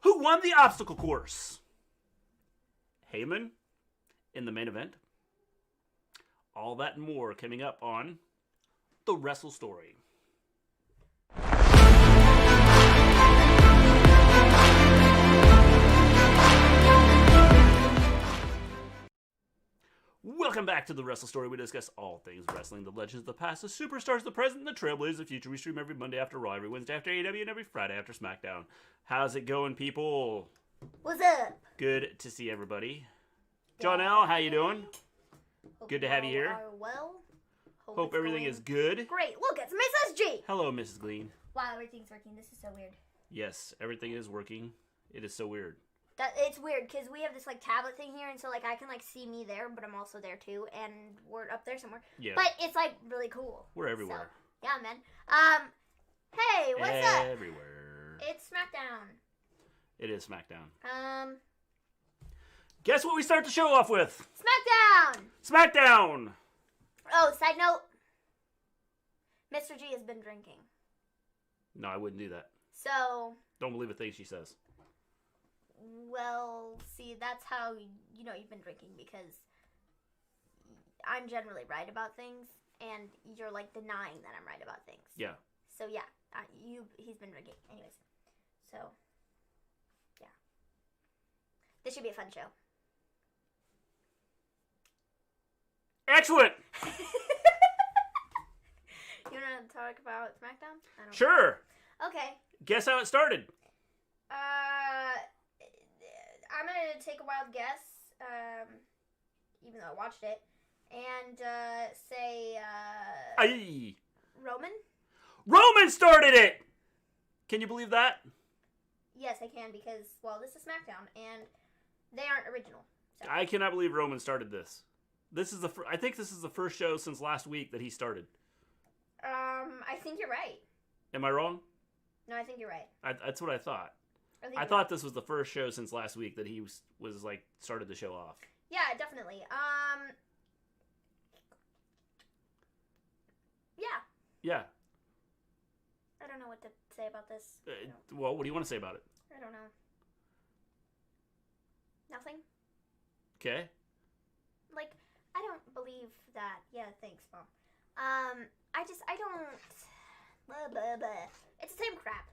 Who won the obstacle course? Heyman in the main event. All that and more coming up on the Wrestle Story. Welcome back to the Wrestle Story. We discuss all things wrestling, the legends of the past, the superstars of the present, and the trailblazers of the future. We stream every Monday after Raw, every Wednesday after AEW, and every Friday after Smackdown. How's it going, people? What's up? Good to see everybody. John L., how you doing? Good to have you here. Well. Hope everything is good. Great. Look, it's Mrs. G. Hello, Mrs. Gleen. Wow, everything's working. This is so weird. Yes, everything is working. It is so weird. It's weird because we have this like tablet thing here, and so like I can like see me there, but I'm also there too, and we're up there somewhere. Yeah. But it's like really cool. We're everywhere. So, yeah, man. Hey, what's up? Everywhere. It's Smackdown. It is Smackdown. Guess Guess what we start the show off with? Smackdown. Smackdown. Oh, side note. Mr. G has been drinking. No, I wouldn't do that. So. Don't believe a thing she says. Well, see, that's how you know you've been drinking, because I'm generally right about things, and you're like denying that I'm right about things. Yeah. So yeah, he's been drinking. Anyways, so yeah, this should be a fun show. Excellent. You want to talk about SmackDown? Sure. Okay. Guess how it started? I'm gonna take a wild guess, even though I watched it, and say Aye. Roman. Roman started it. Can you believe that? Yes, I can, because well, this is SmackDown, and they aren't original. So. I cannot believe Roman started this. This is I think this is the first show since last week that he started. I think you're right. Am I wrong? No, I think you're right. That's what I thought. I thought this was the first show since last week that he was like started the show off. Yeah, definitely. Yeah. Yeah. I don't know what to say about this. Well, what do you want to say about it? I don't know. Nothing. Okay. Like, I don't believe that. Yeah, thanks, Mom. I don't. Blah, blah, blah. It's the same crap.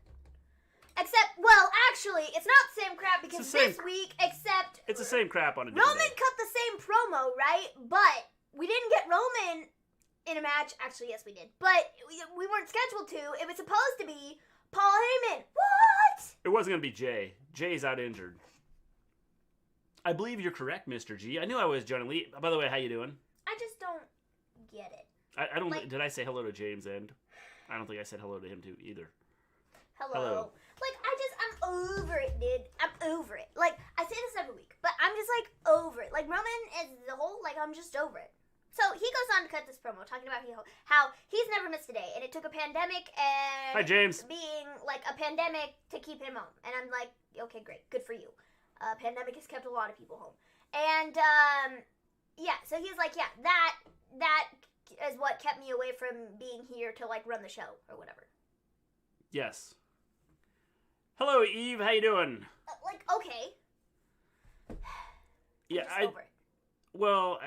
Except, well, actually, it's not the same crap because this week, except... It's the same crap on a different Roman day. cut the same promo, right? But we didn't get Roman in a match. Actually, yes, we did. But we weren't scheduled to. It was supposed to be Paul Heyman. What? It wasn't going to be Jay. Jay's out injured. I believe you're correct, Mr. G. I knew I was Johnny Lee. By the way, how you doing? I just don't get it. I don't... Like, did I say hello to James End? I don't think I said hello to him too either. Hello. Like, I'm over it, dude. I'm over it. Like, I say this every week, but I'm just, like, over it. Like, Roman as the whole, like, I'm just over it. So, he goes on to cut this promo, talking about how he's never missed a day, and it took a pandemic and... Hi, James. ...being, like, a pandemic to keep him home. And I'm like, okay, great. Good for you. Pandemic has kept a lot of people home. And, yeah, so he's like, yeah, that is what kept me away from being here to, like, run the show, or whatever. Yes. Hello, Eve. How you doing? Like, okay. Yeah, over it. Well,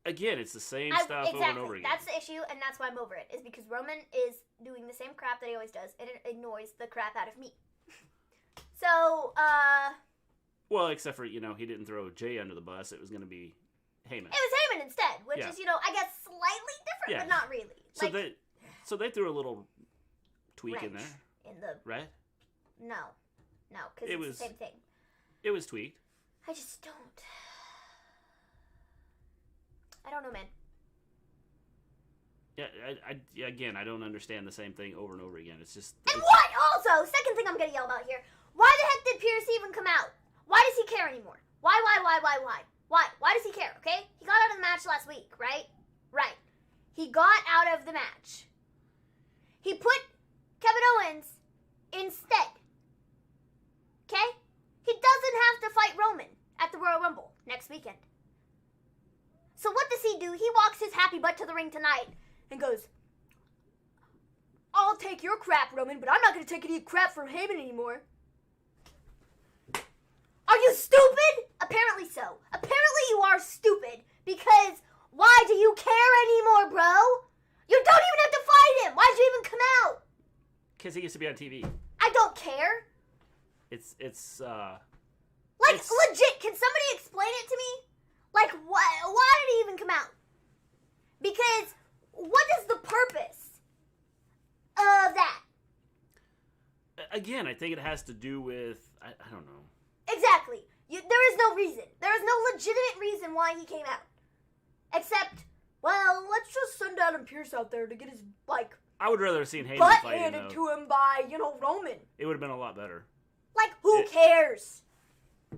again, it's the same stuff over and over again. That's the issue, and that's why I'm over it. Is because Roman is doing the same crap that he always does, and it annoys the crap out of me. So, well, except for, he didn't throw Jay under the bus. It was going to be Heyman. It was Heyman instead, which is, I guess slightly different, but not really. So they threw a little tweak in there. Right? No, because it's the same thing. It was tweaked. I just don't. I don't know, man. Yeah, again, I don't understand the same thing over and over again. It's just... And what? Also, second thing I'm going to yell about here. Why the heck did Pearce even come out? Why does he care anymore? Why? Why does he care, okay? He got out of the match last week, right? Right. He got out of the match. He put Kevin Owens instead. Okay? He doesn't have to fight Roman at the Royal Rumble next weekend. So what does he do? He walks his happy butt to the ring tonight and goes, I'll take your crap, Roman, but I'm not going to take any crap from Heyman anymore. Are you stupid? Apparently so. Apparently you are stupid because why do you care anymore, bro? You don't even have to fight him. Why'd you even come out? Because he used to be on TV. I don't care. It's legit, can somebody explain it to me? Like, why did he even come out? Because, what is the purpose of that? Again, I think it has to do with, I don't know. Exactly. There is no reason. There is no legitimate reason why he came out. Except, well, let's just send Adam Pearce out there to get his, like, I would rather have seen Heyman butt fight him, handed to him by, Roman. It would have been a lot better. Like, who cares?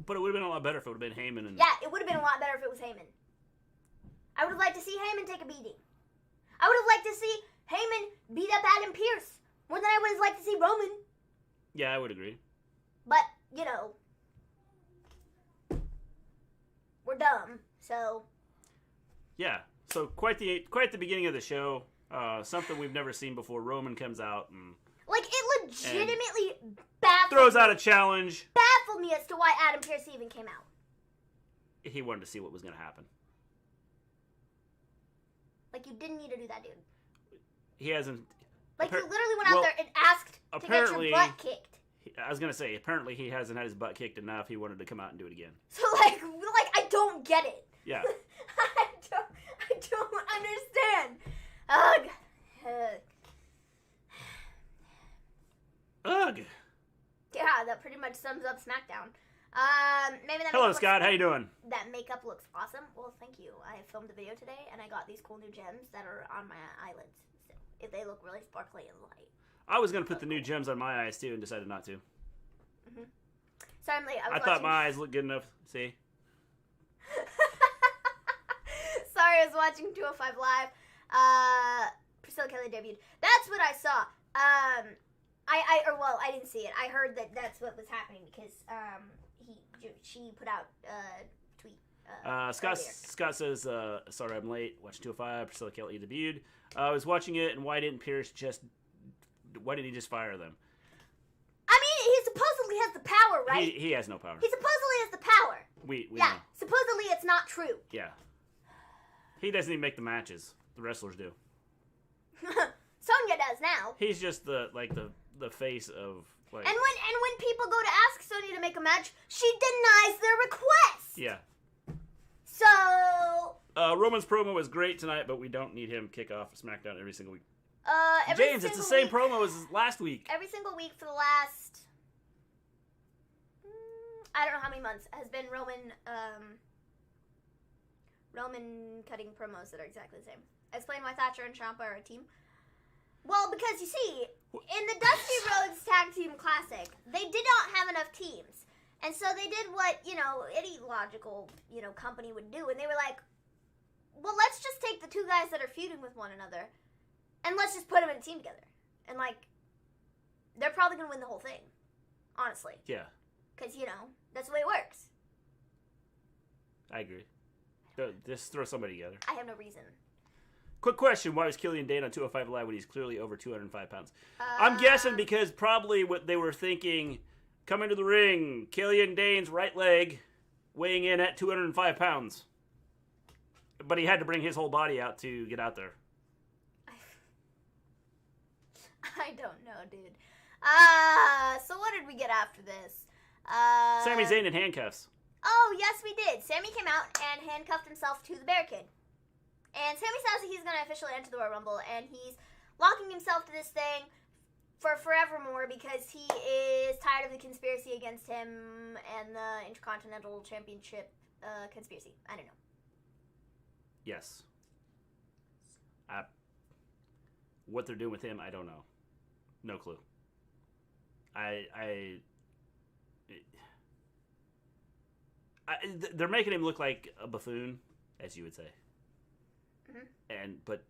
But it would have been a lot better if it would have been Heyman. And... Yeah, it would have been a lot better if it was Heyman. I would have liked to see Heyman take a beating. I would have liked to see Heyman beat up Adam Pearce more than I would have liked to see Roman. Yeah, I would agree. But, we're dumb, so... Yeah, so quite the beginning of the show. Something we've never seen before. Roman comes out and... Like, it legitimately baffled throws out a challenge. Baffled me as to why Adam Pearce even came out. He wanted to see what was going to happen. Like, you didn't need to do that, dude. He hasn't... Like, you literally went out there and asked to get your butt kicked. I was going to say, apparently he hasn't had his butt kicked enough. He wanted to come out and do it again. So, like I don't get it. Yeah. I don't understand. Ugh. Ugh. Yeah, that pretty much sums up SmackDown. Maybe that. Hello, Scott. How you doing? That makeup looks awesome. Well, thank you. I filmed a video today, and I got these cool new gems that are on my eyelids. So they look really sparkly and light. I was going to put the new gems on my eyes, too, and decided not to. Mm-hmm. Sorry, I'm late. I thought my eyes looked good enough. See? Sorry, I was watching 205 Live. Priscilla Kelly debuted. That's what I saw. I didn't see it. I heard that that's what was happening because she put out a tweet. Scott says, sorry I'm late. Watching 205. Priscilla Kelly debuted. I was watching it, and why didn't he just fire them? I mean, he supposedly has the power, right? He has no power. He supposedly has the power. We yeah, know. Supposedly it's not true. Yeah. He doesn't even make the matches. The wrestlers do. Sonya does now. He's just the face of like. And when people go to ask Sonya to make a match, she denies their request. Yeah. So. Roman's promo was great tonight, but we don't need him kick off SmackDown every single week. James, it's the same promo as last week. Every single week for the last, I don't know how many months, has been Roman cutting promos that are exactly the same. Explain why Thatcher and Ciampa are a team. Well, because you see, in the Dusty Rhodes Tag Team Classic, they did not have enough teams. And so they did what, any logical, company would do. And they were like, well, let's just take the two guys that are feuding with one another and let's just put them in a team together. And, they're probably going to win the whole thing. Honestly. Yeah. Because, that's the way it works. I agree. Just throw somebody together. I have no reason. Quick question. Why was Killian Dane on 205 Live when he's clearly over 205 pounds? I'm guessing because probably what they were thinking, coming to the ring, Killian Dane's right leg weighing in at 205 pounds. But he had to bring his whole body out to get out there. I don't know, dude. So what did we get after this? Sami Zayn in handcuffs. Oh, yes, we did. Sammy came out and handcuffed himself to the barricade. And Sammy says he's going to officially enter the Royal Rumble, and he's locking himself to this thing for forevermore because he is tired of the conspiracy against him and the Intercontinental Championship conspiracy. I don't know. Yes. What they're doing with him, I don't know. No clue. They're making him look like a buffoon, as you would say. Mm-hmm. But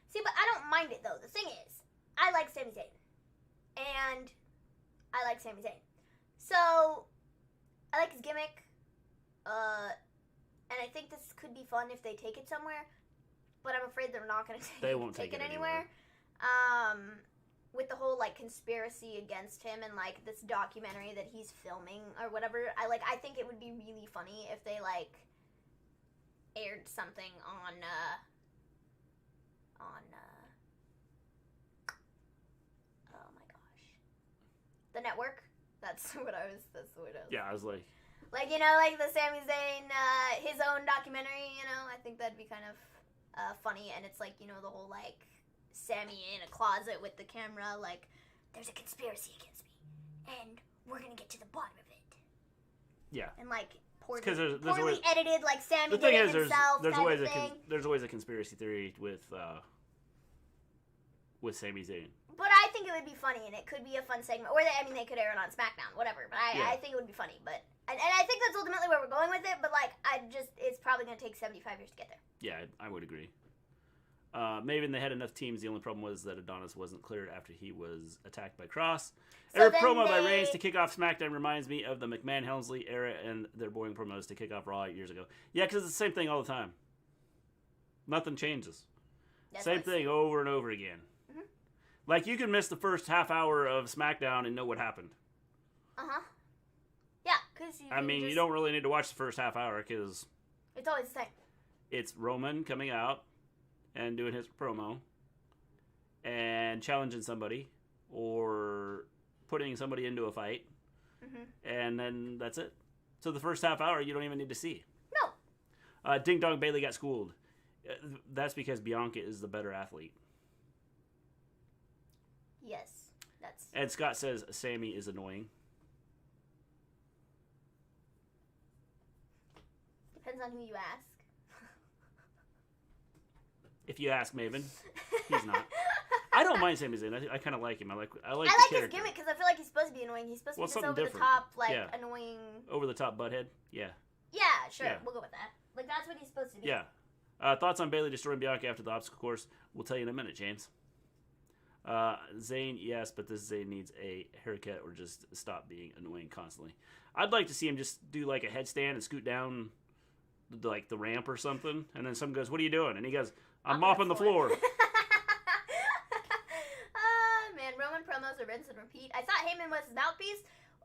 see, but I don't mind it though. The thing is, I like Sami Zayn, and I like Sami Zayn, so I like his gimmick. And I think this could be fun if they take it somewhere, but I'm afraid they're not going to take it anywhere. with the whole like conspiracy against him and like this documentary that he's filming or whatever, I think it would be really funny if they like aired something on oh my gosh, the network. That's what I was. Yeah, I was like, you know, like the Sami Zayn, his own documentary. You know, I think that'd be kind of funny, and it's like, you know, the whole like Sami in a closet with the camera, like there's a conspiracy against me, and we're gonna get to the bottom of it. Yeah. And like poorly edited, like Sami did it himself. There's always a conspiracy theory with Sami Zayn. But I think it would be funny, and it could be a fun segment. Or, they could air it on Smackdown, whatever. But I think it would be funny. But and I think that's ultimately where we're going with it. But, like, it's probably going to take 75 years to get there. Yeah, I would agree. Maven, they had enough teams. The only problem was that Adonis wasn't cleared after he was attacked by Cross. So promo by Reigns to kick off SmackDown reminds me of the McMahon-Helmsley era and their boring promos to kick off Raw 8 years ago. Yeah, because it's the same thing all the time. Nothing changes. Same thing over and over again. Like, you can miss the first half hour of SmackDown and know what happened. Uh-huh. Yeah, because you don't really need to watch the first half hour, because it's always the same. It's Roman coming out and doing his promo and challenging somebody or putting somebody into a fight. And then that's it. So the first half hour, you don't even need to see. No. Ding Dong Bayley got schooled. That's because Bianca is the better athlete. Yes, that's... And Scott says Sami is annoying. Depends on who you ask. If you ask Maven, he's not. I don't mind Sami Zayn. I kind of like him. I like his gimmick because I feel like he's supposed to be annoying. He's supposed to be this over-the-top, annoying... Over-the-top butthead? Yeah. Yeah, sure. Yeah. We'll go with that. Like, that's what he's supposed to be. Yeah. Thoughts on Bayley destroying Bianca after the obstacle course? We'll tell you in a minute, James. Zayn, yes, but this Zayn needs a haircut or just stop being annoying constantly. I'd like to see him just do like a headstand and scoot down like the ramp or something, and then someone goes, "What are you doing?" And he goes, "I'm mopping the floor." Man, Roman promos are rinse and repeat. I thought Heyman was his mouthpiece.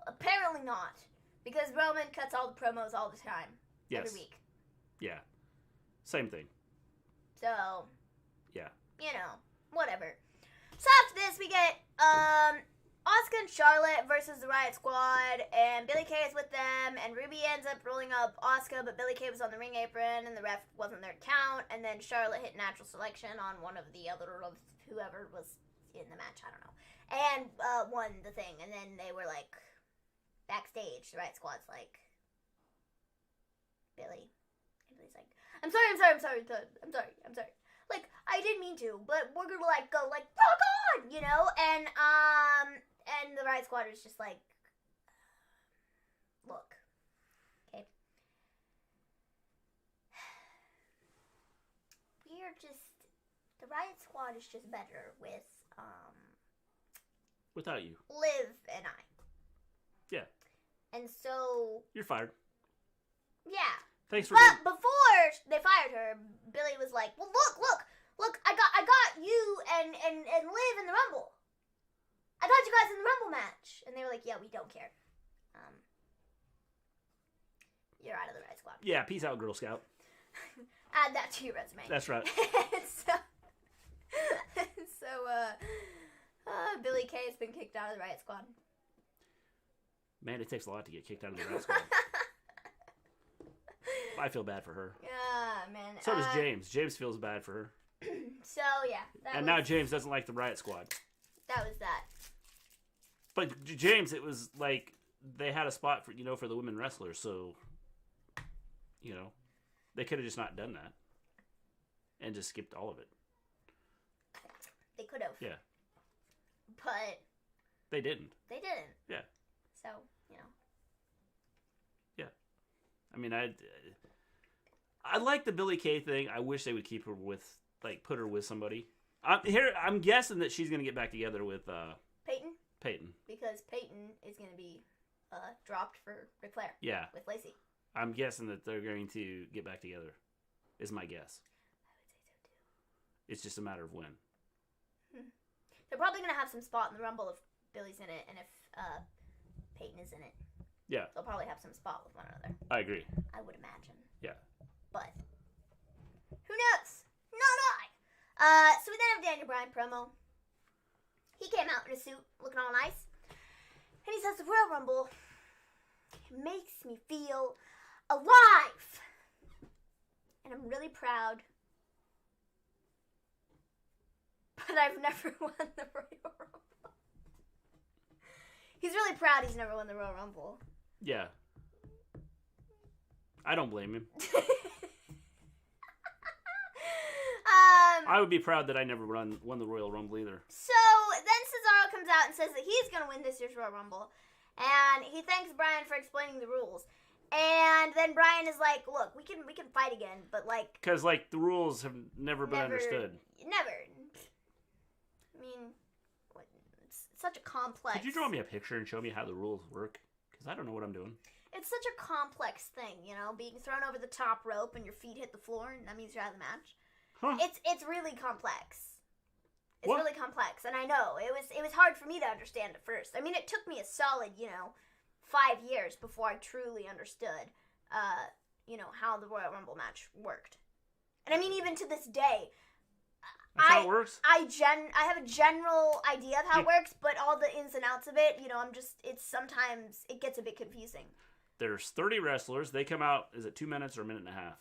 Apparently not, because Roman cuts all the promos all the time, every week. Yeah, same thing. So, yeah, whatever. So after this, we get Asuka and Charlotte versus the Riot Squad, and Billie Kay is with them, and Ruby ends up rolling up Asuka, but Billie Kay was on the ring apron, and the ref wasn't there to count, and then Charlotte hit natural selection on one of the other of whoever was in the match, I don't know, and won the thing, and then they were like, backstage, the Riot Squad's like, Billie, and Billie's like, I'm sorry. Like, I didn't mean to, but we're gonna like go like, rock on, and the Riot Squad is just like, look, okay, the Riot Squad is just better without you, Liv and I. Yeah. And so you're fired. Yeah. Thanks for. But before they fired her, Billie was like, "Well, look! I got you and Liv in the Rumble. I got you guys in the Rumble match." And they were like, "Yeah, we don't care. You're out of the Riot Squad." Yeah, peace out, Girl Scout. Add that to your resume. That's right. so Billie Kay has been kicked out of the Riot Squad. Man, it takes a lot to get kicked out of the Riot Squad. I feel bad for her. Yeah, man. So does James. James feels bad for her. So, yeah. Now James doesn't like the Riot Squad. That was that. But James, it was like they had a spot for for the women wrestlers, so they could have just not done that and just skipped all of it. They could have. Yeah. But they didn't. They didn't. Yeah. So, Yeah. I mean, I like the Billie Kay thing. I wish they would keep her with, put her with somebody. I'm guessing that she's going to get back together with Peyton. Because Peyton is going to be dropped for Ric Flair. Yeah. With Lacey. I'm guessing that they're going to get back together, is my guess. I would say so, too. It's just a matter of when. They're probably going to have some spot in the Rumble if Billy's in it and if Peyton is in it. Yeah. They'll probably have some spot with one another. I agree. I would imagine. Yeah. But who knows? Not I. So we then have Daniel Bryan promo. He came out in a suit, looking all nice. And he says, the Royal Rumble makes me feel alive. And I'm really proud. But I've never won the Royal Rumble. He's really proud he's never won the Royal Rumble. Yeah. I don't blame him. I would be proud that I never won the Royal Rumble either. So then Cesaro comes out and says that he's going to win this year's Royal Rumble. And he thanks Bryan for explaining the rules. And then Bryan is like, look, we can fight again, but like... Because, like, the rules have never been understood. Never. I mean, it's such a complex... Could you draw me a picture and show me how the rules work? Because I don't know what I'm doing. It's such a complex thing, you know, being thrown over the top rope and your feet hit the floor, and that means you're out of the match. Huh. It's really complex. It's really complex, and I know it was hard for me to understand at first. I mean, it took me a solid, 5 years before I truly understood, how the Royal Rumble match worked. And I mean, even to this day, that's how it works? I have a general idea of how it works, but all the ins and outs of it, sometimes it gets a bit confusing. There's 30 wrestlers. They come out, is it 2 minutes or a minute and a half?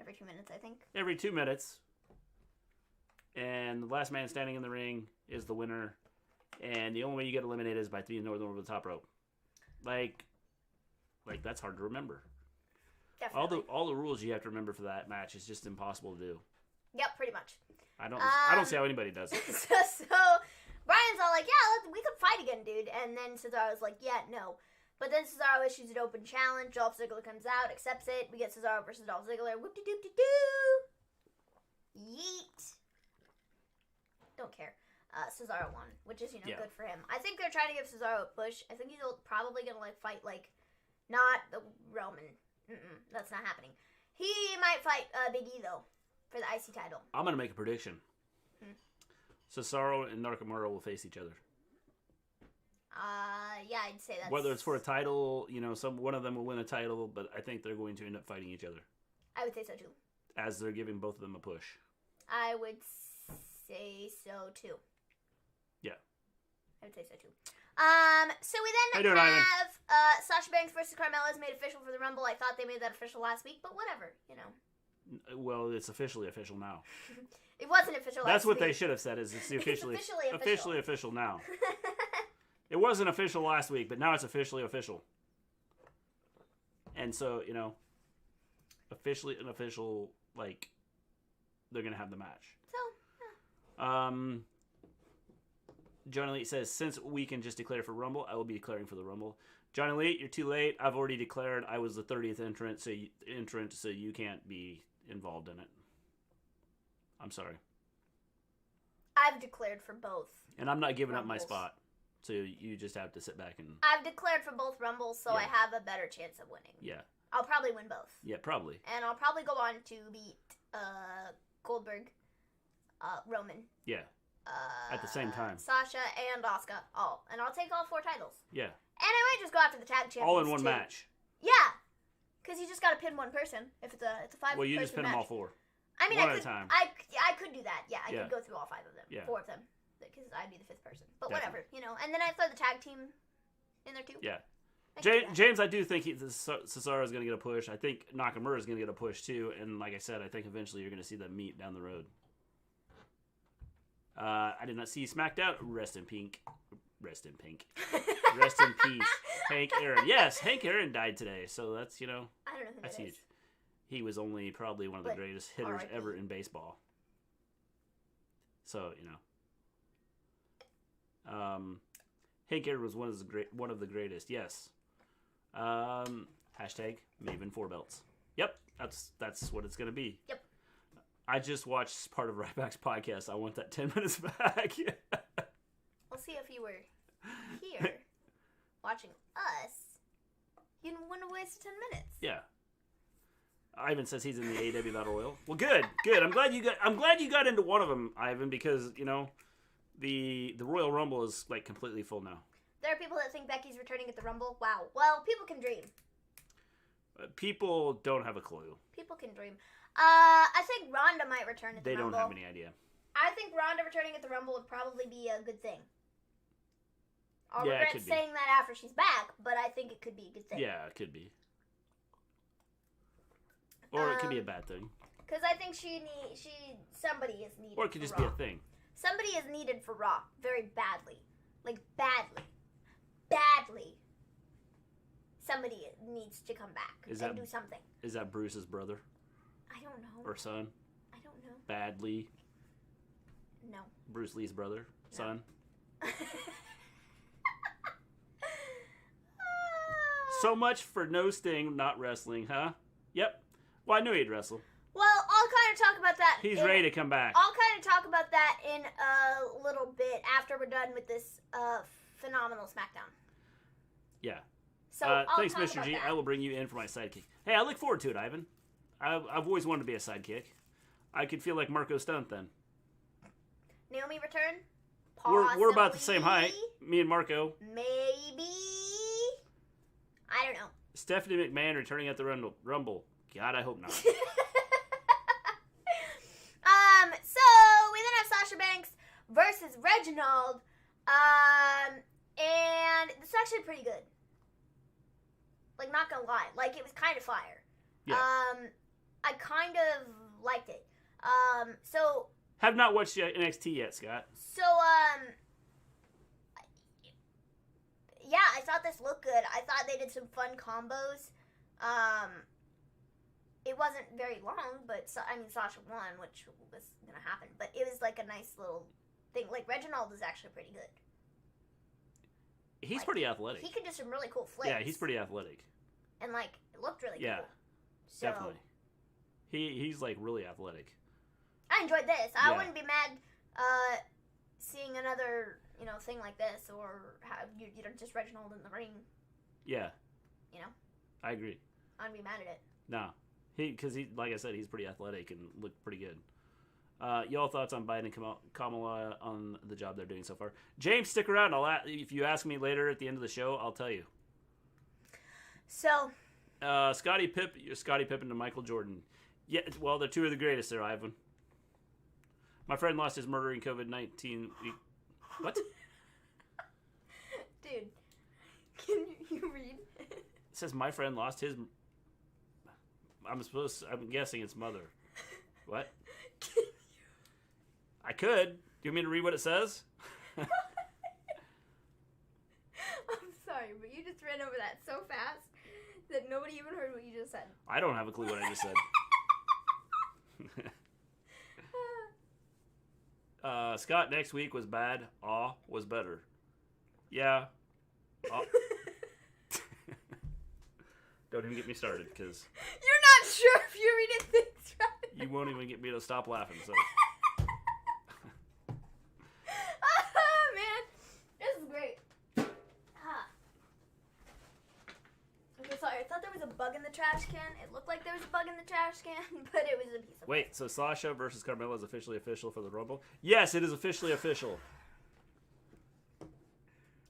Every 2 minutes, I think. Every 2 minutes. And the last man standing in the ring is the winner. And the only way you get eliminated is by being over the top rope. Like that's hard to remember. Definitely. All the rules you have to remember for that match is just impossible to do. Yep, pretty much. I don't see how anybody does it. so Bryan's all like, yeah, we could fight again, dude. And then Cesaro's like, yeah, no. But then Cesaro issues an open challenge. Dolph Ziggler comes out, accepts it. We get Cesaro versus Dolph Ziggler. Whoop-de-doop-de-doo. Yeet. Don't care. Cesaro won, which is, good for him. I think they're trying to give Cesaro a push. I think he's probably going to, fight, not the Roman. That's not happening. He might fight Big E, though, for the IC title. I'm going to make a prediction. Cesaro and Nakamura will face each other. Yeah, I'd say that's... Whether it's for a title, one of them will win a title, but I think they're going to end up fighting each other. I would say so, too. As they're giving both of them a push. I would say so, too. Yeah. I would say so, too. So we then have Sasha Banks versus Carmella is made official for the Rumble. I thought they made that official last week, but whatever, Well, it's officially official now. It wasn't official last week. That's what they should have said, is it's officially official now. It wasn't official last week, but now it's officially official. And so, officially and official, they're going to have the match. So, yeah. Johnny Elite says, since we can just declare for Rumble, I will be declaring for the Rumble. Johnny Elite, you're too late. I've already declared I was the 30th entrant, so you can't be involved in it. I'm sorry. I've declared for both. And I'm not giving Rumbles. up my spot. So you just have to sit back and... I've declared for both Rumbles, so I have a better chance of winning. Yeah. I'll probably win both. Yeah, probably. And I'll probably go on to beat Goldberg, Roman. Yeah. At the same time. Sasha and Asuka. And I'll take all 4 titles. Yeah. And I might just go after the tag champions, all in one too. match. Yeah. Because you just got to pin one person. If it's a 5-person Well, you just pin match. them all 4. I mean, one at a time. I could do that. Yeah, I could go through all 5 of them. Yeah. 4 of them. Because I'd be the 5th person. But Definitely. whatever, And then I throw the tag team in there, too. Yeah. James, I do think Cesaro is going to get a push. I think Nakamura is going to get a push, too. And like I said, I think eventually you're going to see them meet down the road. I did not see Smackdown. Rest in pink. Rest in pink. Rest in peace. Hank Aaron. Yes, Hank Aaron died today. So that's, I don't know who that's that huge. is. He was only probably one of the greatest hitters R.I.P. ever in baseball. So, Hank Aaron was one of the greatest. Yes. Hashtag Maven 4 belts. Yep, that's what it's gonna be. Yep. I just watched part of Ryback's podcast. I want that 10 minutes back. We'll see if you were here watching us. You wouldn't have wasted 10 minutes. Yeah. Ivan says he's in the AEW Battle Royal. Well, good. I'm glad you got into one of them, Ivan, because The Royal Rumble is like completely full now. There are people that think Becky's returning at the Rumble. Wow. Well, people can dream. People don't have a clue. People can dream. I think Ronda might return at the Rumble. They don't have any idea. I think Ronda returning at the Rumble would probably be a good thing. I'll Yeah, regret saying that after she's back, but I think it could be a good thing. Yeah, it could be. Or it could be a bad thing. Because I think somebody is needed. Or it could just be a thing. Somebody is needed for Raw very badly. Like, badly. Badly. Somebody needs to come back and do something. Is that Bruce's brother? I don't know. Or son? I don't know. Badly? No. Bruce Lee's brother? No. Son? So much for no Sting, not wrestling, huh? Yep. Well, I knew he'd wrestle. Well, I'll kind of talk about that. He's ready to come back. I'll kind of talk about that in a little bit after we're done with this phenomenal Smackdown. Yeah. So thanks, Mr. G. I will bring you in for my sidekick. Hey, I look forward to it, Ivan. I've always wanted to be a sidekick. I could feel like Marco Stunt then. Naomi return? We're about the same height, me and Marco. Maybe. I don't know. Stephanie McMahon returning at the Rumble. God, I hope not. So we then have Sasha Banks versus Reginald. And it's actually pretty good. Like, not gonna lie. Like, it was kind of fire. Yeah. I kind of liked it. So... Have not watched NXT yet, Scott. So, yeah, I thought this looked good. I thought they did some fun combos. It wasn't very long, but, Sasha won, which was gonna happen. But it was, like, a nice little thing. Like, Reginald is actually pretty good. He's pretty athletic. He can do some really cool flips. Yeah, he's pretty athletic. And, like, it looked really cool. Yeah, definitely. He's, like, really athletic. I enjoyed this. I wouldn't be mad seeing another, thing like this, or have just Reginald in the ring. Yeah. I agree. I wouldn't be mad at it. No. Because like I said, he's pretty athletic and looked pretty good. Y'all thoughts on Biden and Kamala on the job they're doing so far? James, stick around. If you ask me later at the end of the show, I'll tell you. So. Scottie Pippen to Michael Jordan. Yeah, well, they're two of the greatest there, Ivan. My friend lost his murdering COVID-19. What? Dude, can you read? It says my friend lost his... I'm guessing it's mother. What? Can you? I could. Do you want me to read what it says? I'm sorry, but you just ran over that so fast that nobody even heard what you just said. I don't have a clue what I just said. Scott, next week was bad. Aw, was better. Yeah. Don't even get me started, because... You're not sure if you're reading things right. You won't even get me to stop laughing, so... Oh, man. This is great. Okay, sorry. I thought there was a bug in the trash can. It looked like there was a bug in the trash can, but it was a piece of... Wait, so Sasha versus Carmella is officially official for the Rumble? Yes, it is officially official.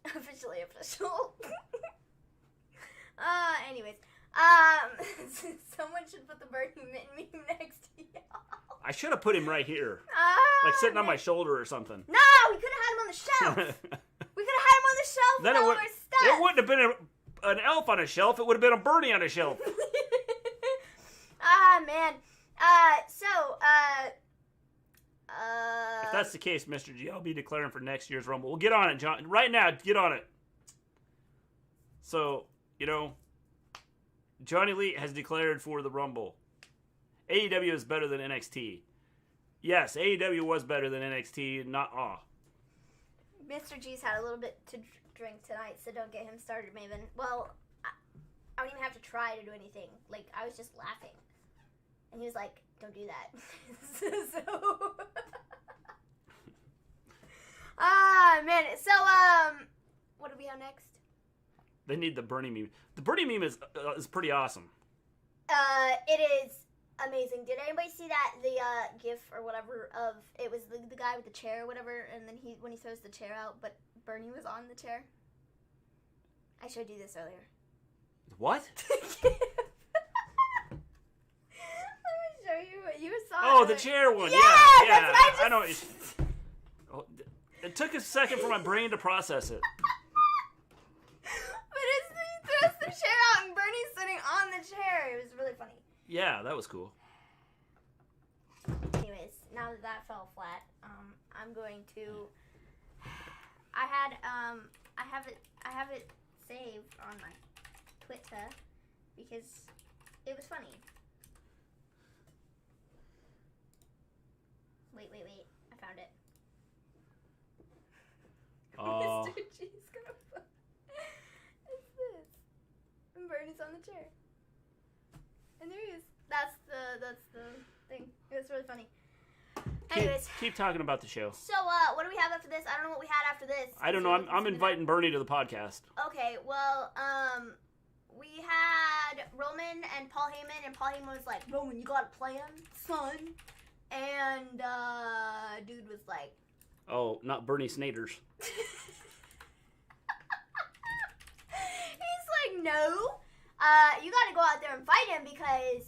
Officially official. Anyways. Someone should put the Bernie meme next to y'all. I should have put him right here. Like sitting on my shoulder or something. No, we could have had him on the shelf. We could have had him on the shelf with all of our stuff. It wouldn't have been an elf on a shelf. It would have been a Bernie on a shelf. Man. If that's the case, Mr. G, I'll be declaring for next year's Rumble. Well, get on it, John. Right now, get on it. So, Johnny Lee has declared for the Rumble. AEW is better than NXT. Yes, AEW was better than NXT, not awe. Mr. G's had a little bit to drink tonight, so don't get him started, Maven. Well, I don't even have to try to do anything. Like, I was just laughing. And he was like, don't do that. Man. So, what do we have next? They need the Bernie meme. The Bernie meme is pretty awesome. It is amazing. Did anybody see that the GIF or whatever of it was the guy with the chair or whatever, and then when he throws the chair out, but Bernie was on the chair. I showed you this earlier. What? Let me show you what you saw. Oh, the chair one. Yeah, yeah. That's what I know. It took a second for my brain to process it. But he throws the chair out and Bernie's sitting on the chair. It was really funny. Yeah, that was cool. Anyways, now that that fell flat, I'm going to. I have it saved on my Twitter because it was funny. Wait! I found it. Mr. G's gonna put. It's this. And Bernie's on the chair. And there he is. That's the thing. It was really funny. Anyways. Keep talking about the show. So, what do we have after this? I don't know what we had after this. I don't know. I'm inviting Bernie to the podcast. Okay, well, we had Roman and Paul Heyman, and Paul Heyman was like, Roman, you got a plan, son? And, dude was like... Oh, not Bernie Snaders. He's like, no. You gotta go out there and fight him because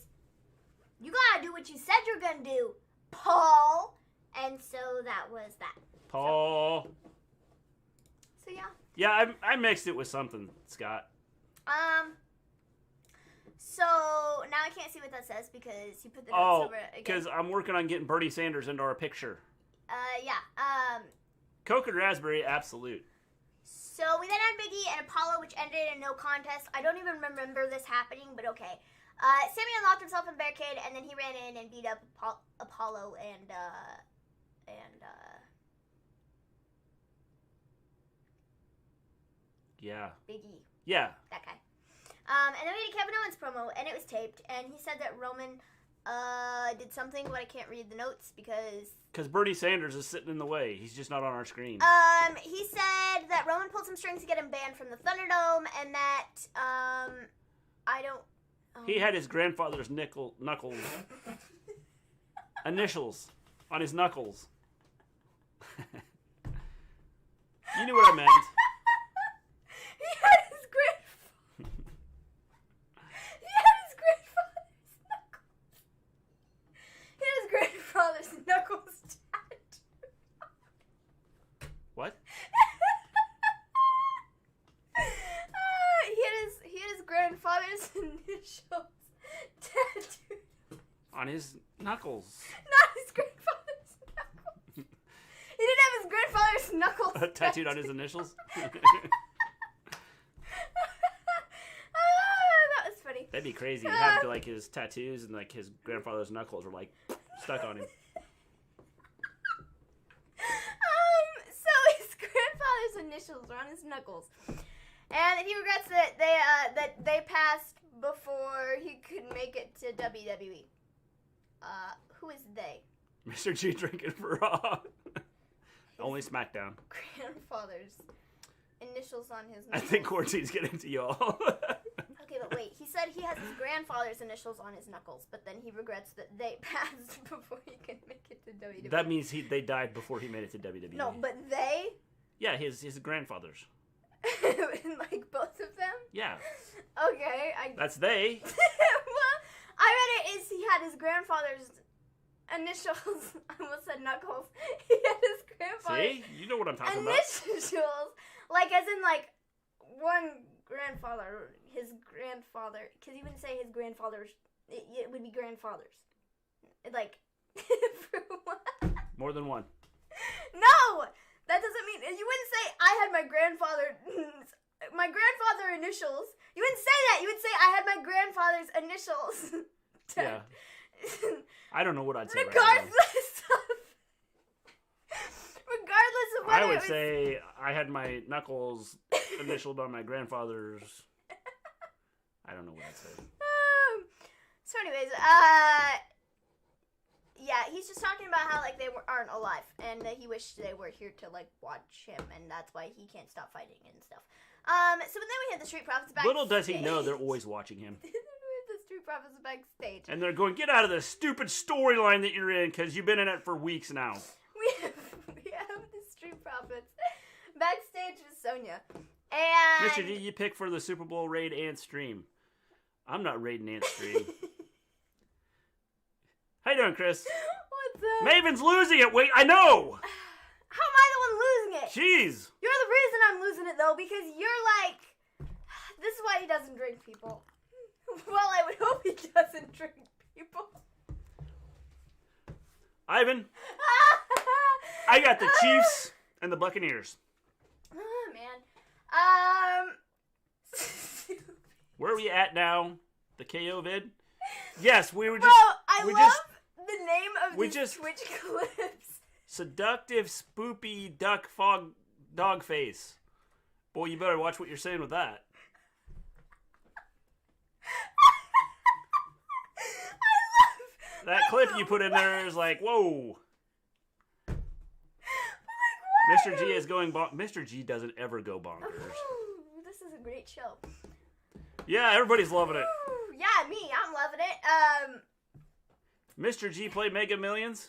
you gotta do what you said you're gonna do, Paul. And so that was that. Paul. So yeah. Yeah, I mixed it with something, Scott. So now I can't see what that says because you put the notes over it again. Because I'm working on getting Bernie Sanders into our picture. Yeah. Coke and raspberry, absolute. So we then had Biggie and Apollo, which ended in no contest. I don't even remember this happening, but okay. Sammy unlocked himself in the barricade, and then he ran in and beat up Apollo and yeah. Biggie. Yeah. That guy. And then we had a Kevin Owens promo, and it was taped, and he said that Roman did something, but I can't read the notes because Bernie Sanders is sitting in the way. He's just not on our screen. He said that Roman pulled some strings to get him banned from the Thunderdome, and that, I don't... He had his grandfather's knuckles, initials on his knuckles. You knew what I meant. He had his grandfather's knuckles tattooed. What? He had his grandfather's initials tattooed On his knuckles. not his grandfather's knuckles. He didn't have his grandfather's knuckles Tattooed on his initials? That was funny. That'd be crazy. He'd have like his tattoos and like his grandfather's knuckles were like stuck on him. So his grandfather's initials are on his knuckles, and he regrets that they passed before he could make it to WWE. Who is they? Mr. G drinking for Raw. Only Smackdown. Grandfather's initials on his I knuckles. think quarantine's getting to y'all. Okay, but wait. He said he has his grandfather's initials on his knuckles, but then he regrets that they passed before he could make it to WWE. That means they died before he made it to WWE. No, but they? Yeah, his grandfathers. Like both of them? Yeah. Okay, That's they. Well, I read it is he had his grandfather's initials. I almost said knuckles. He had his grandfather's See? You know what I'm talking about. initials. Like, as in, like, one grandfather, his grandfather, because you wouldn't say his grandfather's, it would be grandfather's. Like, for what? More than one. No! That doesn't mean, you wouldn't say I had my grandfather initials. You wouldn't say that. You would say I had my grandfather's initials. Yeah. I don't know what I'd say. Regardless of what I would say I had my knuckles initialed on my grandfather's. I don't know what I'd say. So anyways, yeah, he's just talking about how like they aren't alive, and that he wished they were here to like watch him, and that's why he can't stop fighting and stuff. So but then we had the Street Profits back. Little does he know they're always watching him. The Street Street Profits backstage. And they're going, get out of this stupid storyline that you're in because you've been in it for weeks now. We have the Street Profits backstage with Sonya. And Mr. G, you pick for the Super Bowl raid and stream. I'm not raiding and stream. How you doing, Chris? What's up? Maven's losing it. Wait, I know. How am I the one losing it? Jeez. You're the reason I'm losing it, though, because you're like... This is why he doesn't drink people. Well, I would hope he doesn't drink people. Ivan, I got the Chiefs and the Buccaneers. Oh, man. Where are we at now? The KO vid? Yes, we were just... Bro, I love the name of these Twitch clips. Seductive, spoopy, duck, fog, dog face. Boy, you better watch what you're saying with that. That clip you put in there is like, whoa. Like, Mr. G is going Mr. G doesn't ever go bonkers. Ooh, this is a great show. Yeah, everybody's loving it. Ooh, yeah, me, I'm loving it. Mr. G play Mega Millions?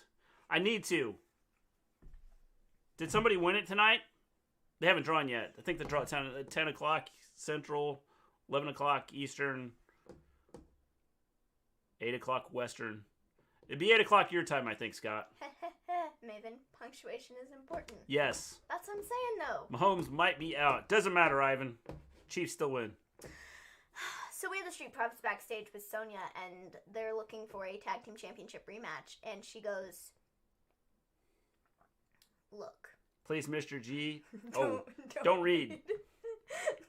I need to. Did somebody win it tonight? They haven't drawn yet. I think the draw at 10 o'clock Central, 11 o'clock Eastern, 8 o'clock Western. It'd be 8 o'clock your time, I think, Scott. Maven, punctuation is important. Yes. That's what I'm saying, though. Mahomes might be out. Doesn't matter, Ivan. Chiefs still win. So we have the Street Profits backstage with Sonya, and they're looking for a tag team championship rematch. And she goes, "Look, Please, Mr. G. Don't read.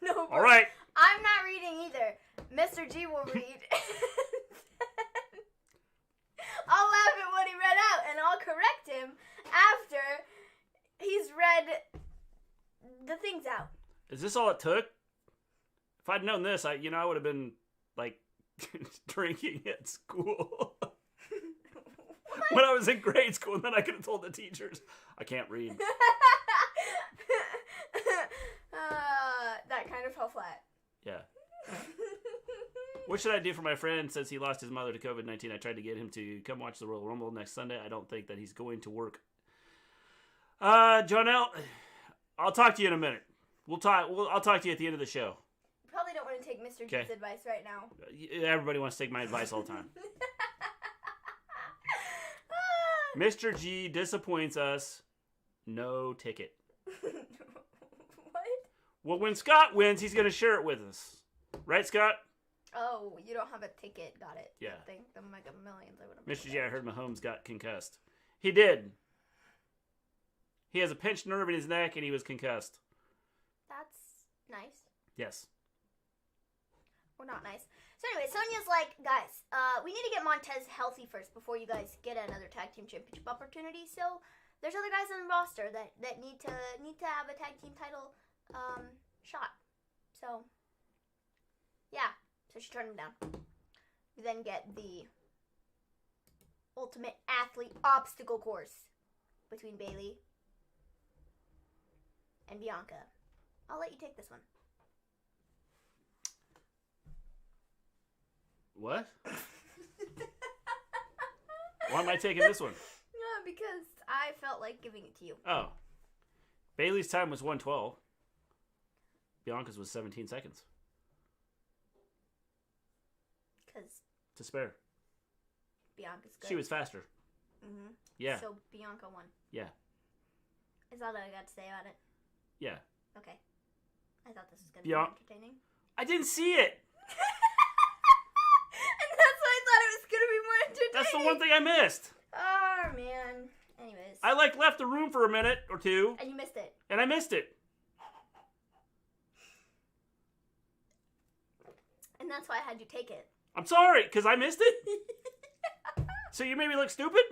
No. All right. I'm not reading either. Mr. G will read. I'll laugh at what he read out, and I'll correct him after he's read the things out. Is this all it took? If I'd known this, I would have been like drinking at school when I was in grade school, and then I could have told the teachers I can't read. That kind of fell flat. Yeah. What should I do for my friend since he lost his mother to COVID-19? I tried to get him to come watch the Royal Rumble next Sunday. I don't think that he's going to work. Jonelle, I'll talk to you in a minute. I'll talk to you at the end of the show. You probably don't want to take Mr. G's advice right now. Everybody wants to take my advice all the time. Mr. G disappoints us. No ticket. What? Well, when Scott wins, he's going to share it with us. Right, Scott? Oh, you don't have a ticket. Got it. Yeah. I think the Mega Millions. I would have. Mr. G, I heard Mahomes got concussed. He did. He has a pinched nerve in his neck, and he was concussed. That's nice. Yes. Or not nice. So anyway, Sonya's like, guys, we need to get Montez healthy first before you guys get another tag team championship opportunity. So there's other guys on the roster that need to have a tag team title shot. So yeah. So she turned him down. We then get the ultimate athlete obstacle course between Bayley and Bianca. I'll let you take this one. What? Why am I taking this one? No, because I felt like giving it to you. Oh. Bayley's time was 1:12. Bianca's was 17 seconds. To spare. Bianca's good. She was faster. Mm-hmm. Yeah. So Bianca won. Yeah. Is that all I got to say about it? Yeah. Okay. I thought this was going to be entertaining. I didn't see it. And that's why I thought it was going to be more entertaining. That's the one thing I missed. Oh, man. Anyways. I left the room for a minute or two. And you missed it. And I missed it. And that's why I had you take it. I'm sorry, because I missed it? So you made me look stupid?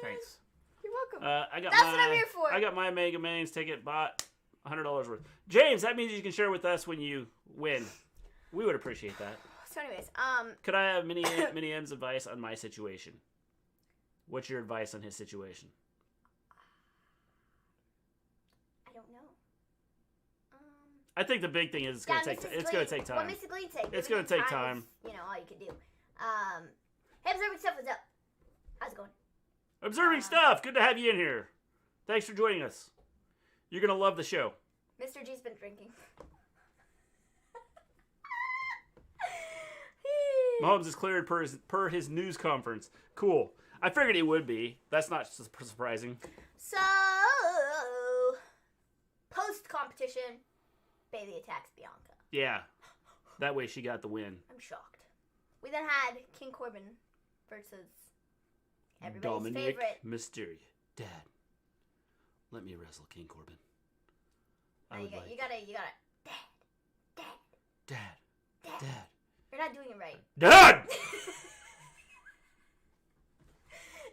Thanks. You're welcome. That's what I'm here for. I got my Mega Millions ticket bought, $100 worth. James, that means you can share with us when you win. We would appreciate that. So anyways, could I have Mini M's advice on my situation? What's your advice on his situation? I don't know. I think the big thing is it's going to take time. What Mr. Gleen said. It's going to take time. Is, all you can do. Hey, Observing Stuff, what's up? How's it going? Observing Stuff. Good to have you in here. Thanks for joining us. You're going to love the show. Mr. G's been drinking. Mahomes is cleared per his news conference. Cool. I figured he would be. That's not surprising. So, post-competition, Bayley attacks Bianca. Yeah. That way she got the win. I'm shocked. We then had King Corbin versus everybody's Dominic favorite. Mysterio. Dad, let me wrestle King Corbin. You gotta. Dad. You're not doing it right. Dad!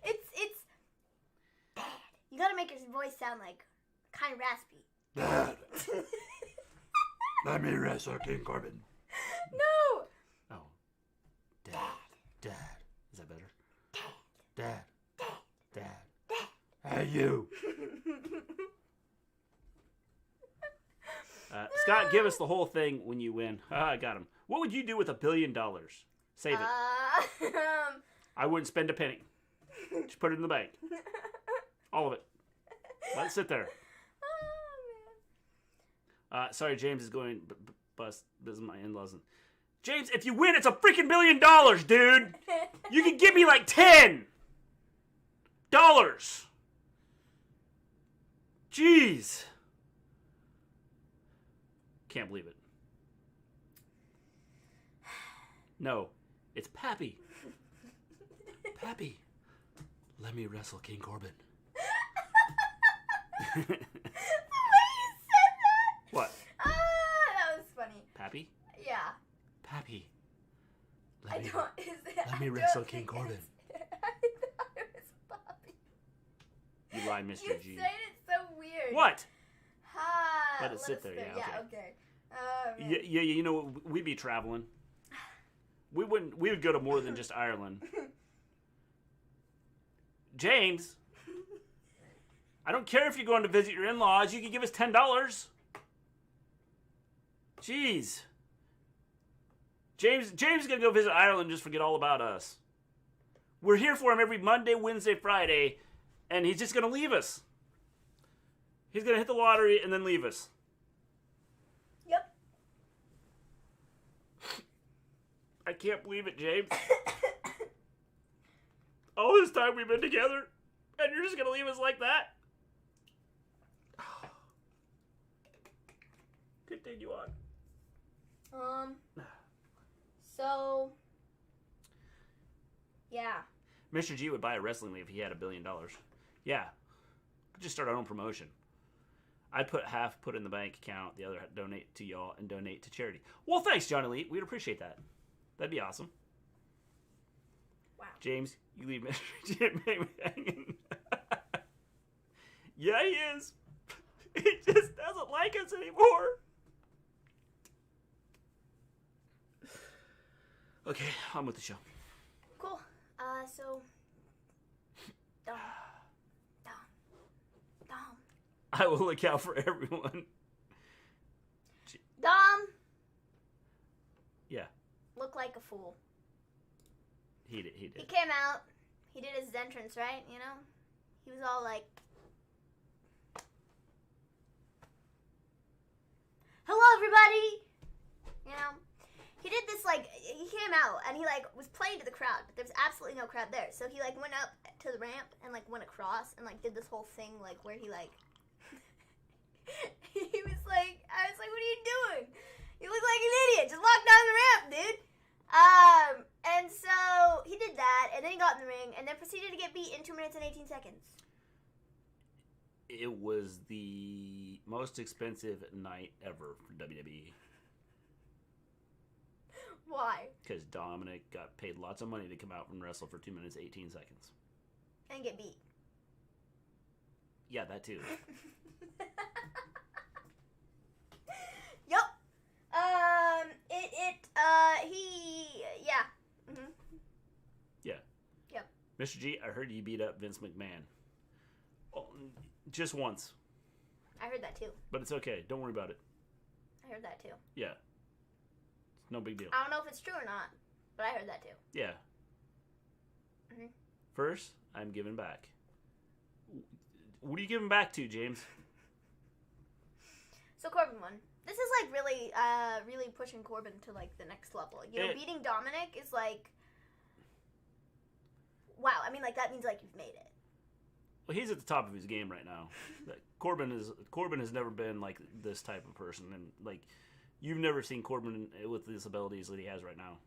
It's Dad. You gotta make his voice sound like kind of raspy. Dad. Let me wrestle King Corbin. No. Oh. Dad. Is that better? Dad. Hey, you. Scott, give us the whole thing when you win. I got him. What would you do with $1 billion? Save it. I wouldn't spend a penny. Just put it in the bank. All of it. Let it sit there. Oh, man. Sorry, James is going bust. This is my in-laws. James, if you win, it's a freaking $1 billion, dude. You can give me like $10. Jeez. Can't believe it. No, it's Pappy. Pappy, let me wrestle King Corbin. The way you said that. What? That was funny. Pappy? Yeah. Pappy, Let me wrestle King Corbin. I thought it was Bobby. You lie, Mr. You G. said it so weird. What? Let it sit there. Yeah, okay. Yeah, you know, we'd be traveling. We would go to more than just Ireland. James, I don't care if you're going to visit your in-laws. You can give us $10. Jeez. James is going to go visit Ireland and just forget all about us. We're here for him every Monday, Wednesday, Friday, and he's just going to leave us. He's going to hit the lottery and then leave us. Yep. I can't believe it, James. All this time we've been together, and you're just going to leave us like that? Continue on. So, yeah. Mr. G would buy a wrestling league if he had $1 billion. Yeah. Just start our own promotion. I'd put half in the bank account, the other donate to y'all, and donate to charity. Well, thanks, John Elite. We'd appreciate that. That'd be awesome. Wow. James, you leave Mr. G hanging. Yeah, he is. He just doesn't like us anymore. Okay, on with the show. Cool. So, Dom. I will look out for everyone. Dom. Yeah. Looked like a fool. He did. He came out. He did his entrance, right? You know? He was all like, hello, everybody! You know? He did this, like, he came out, and he, like, was playing to the crowd, but there was absolutely no crowd there. So he, like, went up to the ramp and, like, went across and, like, did this whole thing, like, where he, like, he was like, I was like, what are you doing? You look like an idiot. Just walk down the ramp, dude. And so he did that, and then he got in the ring, and then proceeded to get beat in 2 minutes and 18 seconds. It was the most expensive night ever for WWE. Why? Because Dominic got paid lots of money to come out and wrestle for 2 minutes 18 seconds. And get beat. Yeah, that too. Yep. Yeah. Mm-hmm. Yeah. Yep. Mr. G, I heard you beat up Vince McMahon. Oh, just once. I heard that too. I But it's okay. Don't worry about it. I heard that too. Yeah. No big deal. I don't know if it's true or not, but I heard that too. Yeah. Mm-hmm. First, I'm giving back. What are you giving back to, James? So Corbin won. This is like really, really pushing Corbin to like the next level. You know, beating Dominic is like, wow. I mean, like that means like you've made it. Well, he's at the top of his game right now. Corbin has never been like this type of person, and like you've never seen Corbin with these abilities that he has right now.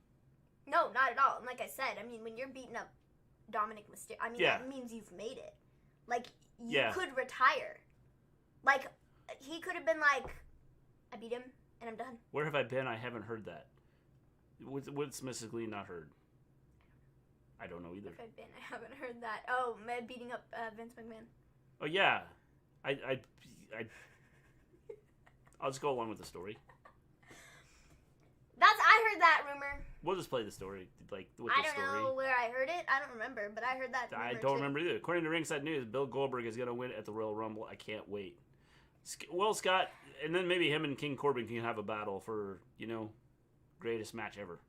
No, not at all. And like I said, I mean, when you're beating up Dominic Mysterio, I mean, that means you've made it. Like, you could retire. Like, he could have been like, I beat him, and I'm done. Where have I been? I haven't heard that. What's Mrs. Gleen not heard? I don't know either. Where have I been? I haven't heard that. Oh, beating up Vince McMahon. Oh, yeah. I'll just go along with the story. I heard that rumor. We'll just play the story, like with I the story. don't know where I heard it. I don't remember, but I heard that. I don't remember either. According to Ringside News, Bill Goldberg is going to win at the Royal Rumble. I can't wait. Well, Scott, and then maybe him and King Corbin can have a battle for, greatest match ever.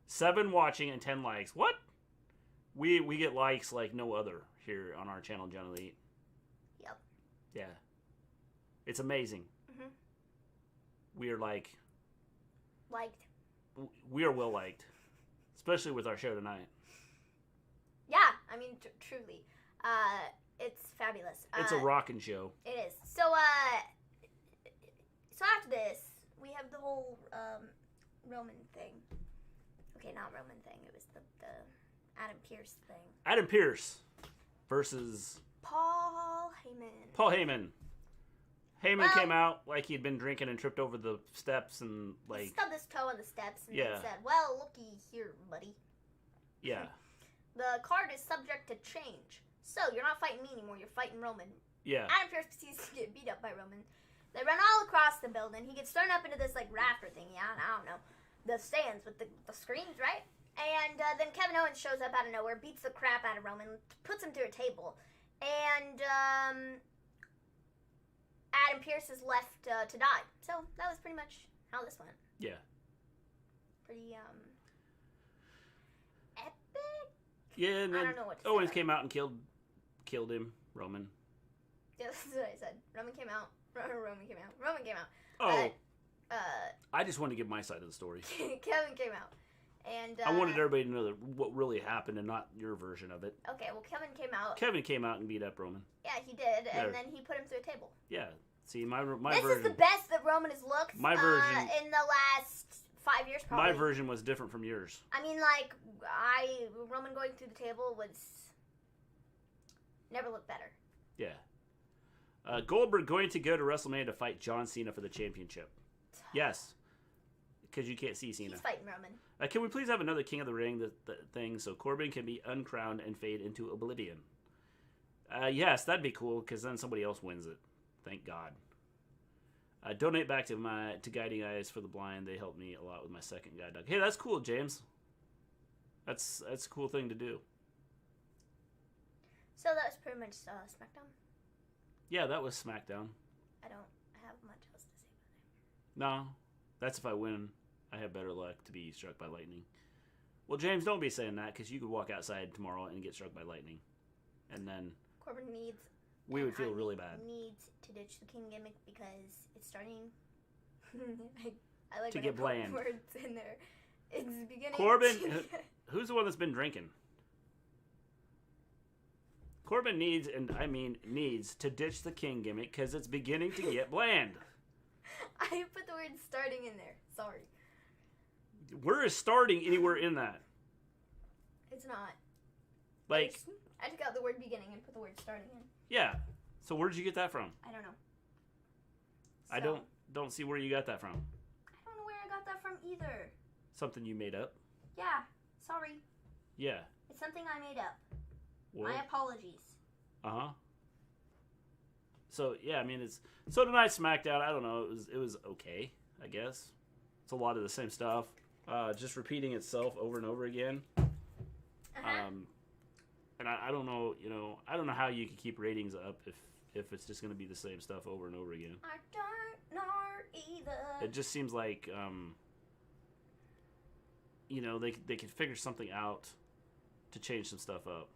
7 watching and 10 likes. What? We get likes like no other here on our channel, John Elite. Yep. Yeah. It's amazing. Mm-hmm. We are liked. We are well liked, especially with our show tonight. Yeah, I mean, truly, it's fabulous. It's a rockin' show. It is. So after this, we have the whole Roman thing. Okay, not Roman thing. It was the Adam Pearce thing. Adam Pearce versus Paul Heyman. Paul Heyman. Heyman came out like he'd been drinking and tripped over the steps and like... stubbed his toe on the steps and then said, well, looky here, buddy. Yeah. The card is subject to change. So, you're not fighting me anymore, you're fighting Roman. Yeah. Adam Pearce proceeds to get beat up by Roman. They run all across the building. He gets thrown up into this, like, rafter thing. Yeah, I don't know. The stands with the screens, right? And then Kevin Owens shows up out of nowhere, beats the crap out of Roman, puts him through a table. And, Adam Pearce is left to die. So, that was pretty much how this went. Yeah. Pretty, epic? Yeah, and then I don't know what to Owens say. came out and killed him, Roman. Yeah, that's what I said. Roman came out. Roman came out. Oh. I just wanted to give my side of the story. Kevin came out. And I wanted everybody to know what really happened and not your version of it. Okay, well, Kevin came out. Kevin came out and beat up Roman. Yeah, he did, and then he put him through a table. Yeah. See, my this version... This is the best that Roman has looked my version, in the last 5 years, probably. My version was different from yours. I mean, like, Roman going through the table was... never looked better. Yeah. Goldberg going to go to WrestleMania to fight John Cena for the championship. Yes. Because you can't see Cena. He's fighting Roman. Can we please have another King of the Ring thing so Corbin can be uncrowned and fade into oblivion? Yes, that'd be cool because then somebody else wins it. Thank God. Donate back to Guiding Eyes for the Blind. They helped me a lot with my second guide dog. Hey, that's cool, James. That's a cool thing to do. So that was pretty much SmackDown? Yeah, that was SmackDown. I don't have much else to say about it. No, that's if I win. I have better luck to be struck by lightning. Well, James, don't be saying that because you could walk outside tomorrow and get struck by lightning. And then... Corbin needs... We would feel really bad. Needs to ditch the King gimmick because it's starting... I like to when get I put bland. words in there. It's beginning Corbin, to... who's the one that's been drinking? Corbin needs, and I mean needs, to ditch the King gimmick because it's beginning to get bland. I put the word starting in there. Sorry. Where is starting anywhere in that? It's not. Like... I took out the word beginning and put the word starting in. Yeah. So where did you get that from? I don't know. I don't see where you got that from. I don't know where I got that from either. Something you made up? Yeah. Sorry. Yeah. It's something I made up. Well, my apologies. Uh-huh. So, yeah, I mean, so tonight's SmackDown, I don't know, it was okay, I guess. It's a lot of the same stuff. Just repeating itself over and over again. Uh-huh. And I don't know, I don't know how you can keep ratings up if it's just going to be the same stuff over and over again. I don't know. It just seems like, they could figure something out to change some stuff up.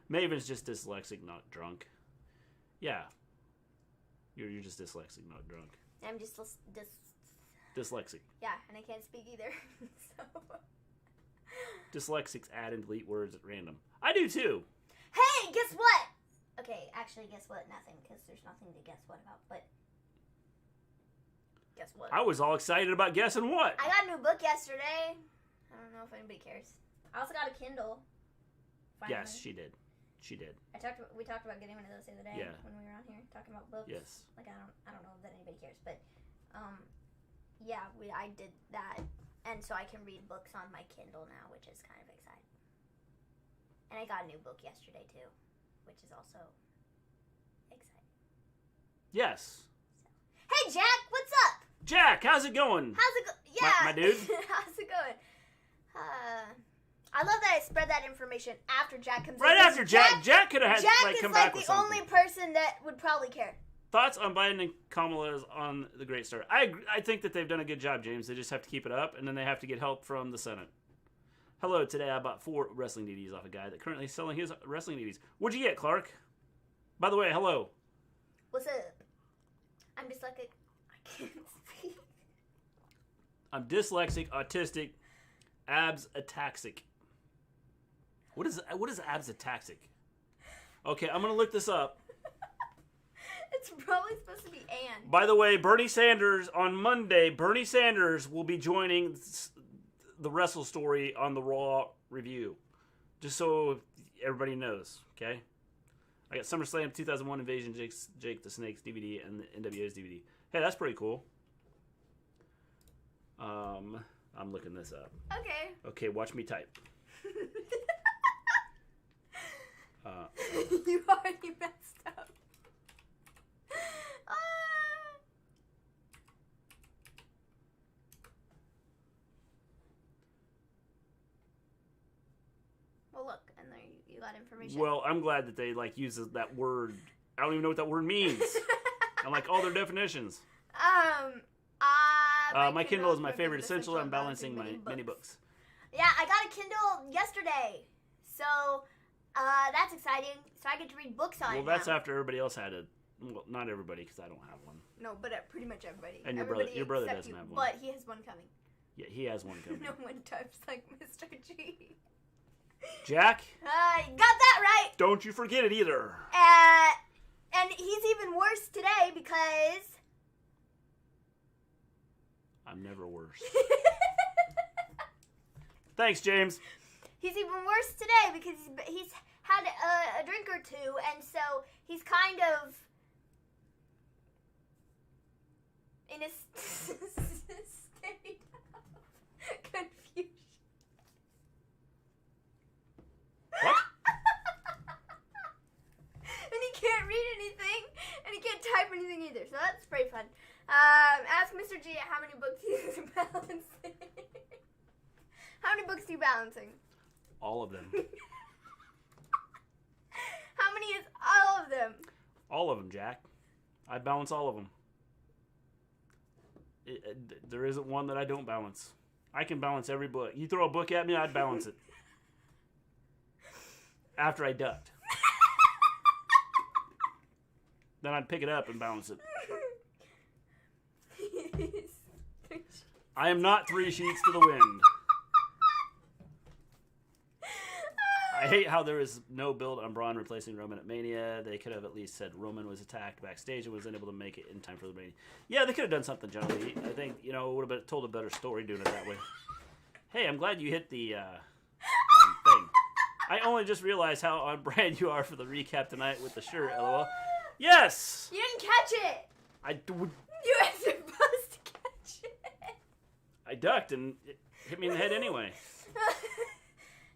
Maven's just dyslexic, not drunk. Yeah. You're just dyslexic, not drunk. I'm just dyslexic. Yeah, and I can't speak either. So. Dyslexics add and delete words at random. I do too. Hey, guess what? Okay, actually, guess what? Nothing, because there's nothing to guess what about, but guess what? I was all excited about guessing what. I got a new book yesterday. I don't know if anybody cares. I also got a Kindle. Finally. Yes, she did. She did. We talked about getting one of those the other day when we were on here talking about books. Yes. Like I don't know that anybody cares, but I did that, and so I can read books on my Kindle now, which is kind of exciting. And I got a new book yesterday too, which is also exciting. Yes. So. Hey Jack, what's up? Jack, how's it going? How's it going? Yeah, my dude. How's it going? I love that I spread that information after Jack comes in. Right after Jack could have had Jack come back with something. Jack is the only person that would probably care. Thoughts on Biden and Kamala's on the Great Start? I think that they've done a good job, James. They just have to keep it up, and then they have to get help from the Senate. Hello, today I bought 4 wrestling DVDs off a guy that currently is selling his wrestling DVDs. What'd you get, Clark? By the way, hello. What's up? I'm dyslexic. I can't speak. I'm dyslexic, autistic, abs ataxic. What is abs ataxic? Okay, I'm gonna look this up. It's probably supposed to be Ann. By the way, Bernie Sanders on Monday. Bernie Sanders will be joining the Wrestle Story on the Raw review, just so everybody knows. Okay, I got SummerSlam 2001 Invasion Jake the Snake's DVD and the NWO's DVD. Hey, that's pretty cool. I'm looking this up. Okay. Okay, watch me type. You already messed up. Well, look, and there you got information. Well, I'm glad that they uses that word. I don't even know what that word means. I'm like all their definitions. My Kindle is my favorite essential. I'm balancing my mini books. Yeah, I got a Kindle yesterday, so that's exciting. So I get to read books on it. Well, that's after everybody else had it. Well, not everybody, because I don't have one. No, but pretty much everybody. And your brother doesn't have one. But he has one coming. Yeah, he has one coming. No one types like Mr. G. Jack? You got that right. Don't you forget it either. And he's even worse today because... I'm never worse. Thanks, James. He's even worse today because he's had a drink or two, and so he's kind of in a state of confusion. What? And he can't read anything, and he can't type anything either, so that's pretty fun. Ask Mr. G how many books he's balancing. How many books are you balancing? All of them. How many is all of them? All of them, Jack. I balance all of them. There isn't one that I don't balance. I can balance every book. You throw a book at me, I'd balance it. After I ducked. Then I'd pick it up and balance it. I am not 3 sheets to the wind. I hate how there is no build on Braun replacing Roman at Mania. They could have at least said Roman was attacked backstage and was unable to make it in time for the Mania. Yeah, they could have done something, Johnny. I think, it would have told a better story doing it that way. Hey, I'm glad you hit the thing. I only just realized how on brand you are for the recap tonight with the shirt, LOL. Yes! You didn't catch it! You were supposed to catch it. I ducked and it hit me in the head anyway.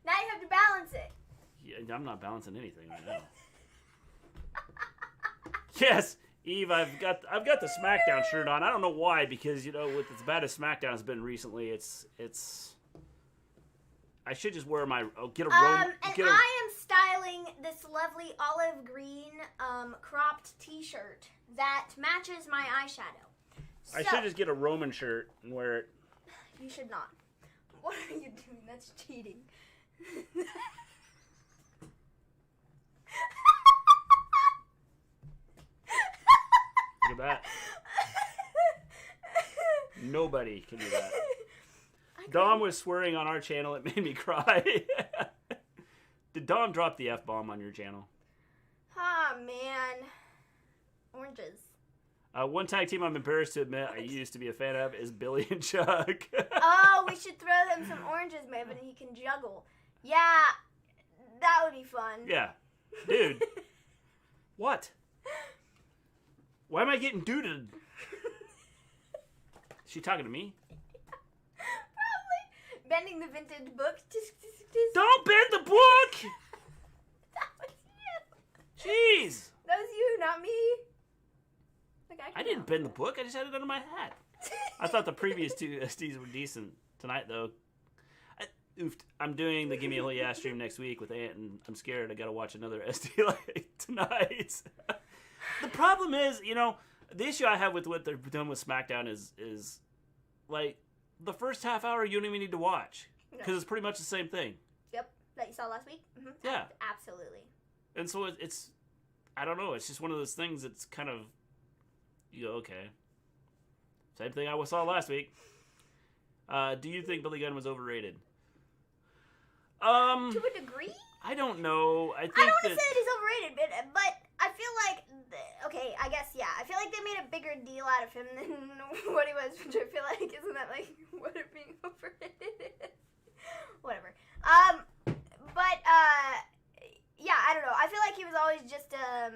Now you have to balance it. Yeah, I'm not balancing anything right now. Yes, Eve, I've got the Smackdown shirt on. I don't know why, because with as bad as Smackdown has been recently, it's. I should just wear my get a robe. I am styling this lovely olive green cropped T-shirt that matches my eyeshadow. I should just get a Roman shirt and wear it. You should not. What are you doing? That's cheating. Look at that. Nobody can do that. Dom was swearing on our channel. It made me cry. Did Dom drop the F-bomb on your channel? Ah, man. Oranges. One tag team I'm embarrassed to admit I used to be a fan of is Billy and Chuck. Oh, we should throw them some oranges, Maven, and he can juggle. Yeah, that would be fun. Yeah. Dude. What? Why am I getting duded? Is she talking to me? Probably. Bending the vintage book. Don't bend the book! That was you. Jeez. That was you, not me. Like, I didn't bend the book. I just had it under my hat. I thought the previous two SDs were decent. Tonight, though, I'm doing the Gimme a Whole Yeah stream next week with Ant, and I'm scared I got to watch another SD like tonight. The problem is, the issue I have with what they're doing with Smackdown is like, the first half hour you don't even need to watch. Because it's pretty much the same thing. Yep, that you saw last week? Mm-hmm. Yeah. Absolutely. And so it's, I don't know, it's just one of those things that's kind of, okay. Same thing I saw last week. Do you think Billy Gunn was overrated? To a degree? I don't know. I don't want to say that he's overrated, but I feel like, okay, I guess, yeah. I feel like they made a bigger deal out of him than what he was, which I feel like, isn't that like what it being overrated is? Whatever. Yeah, I don't know. I feel like he was always just a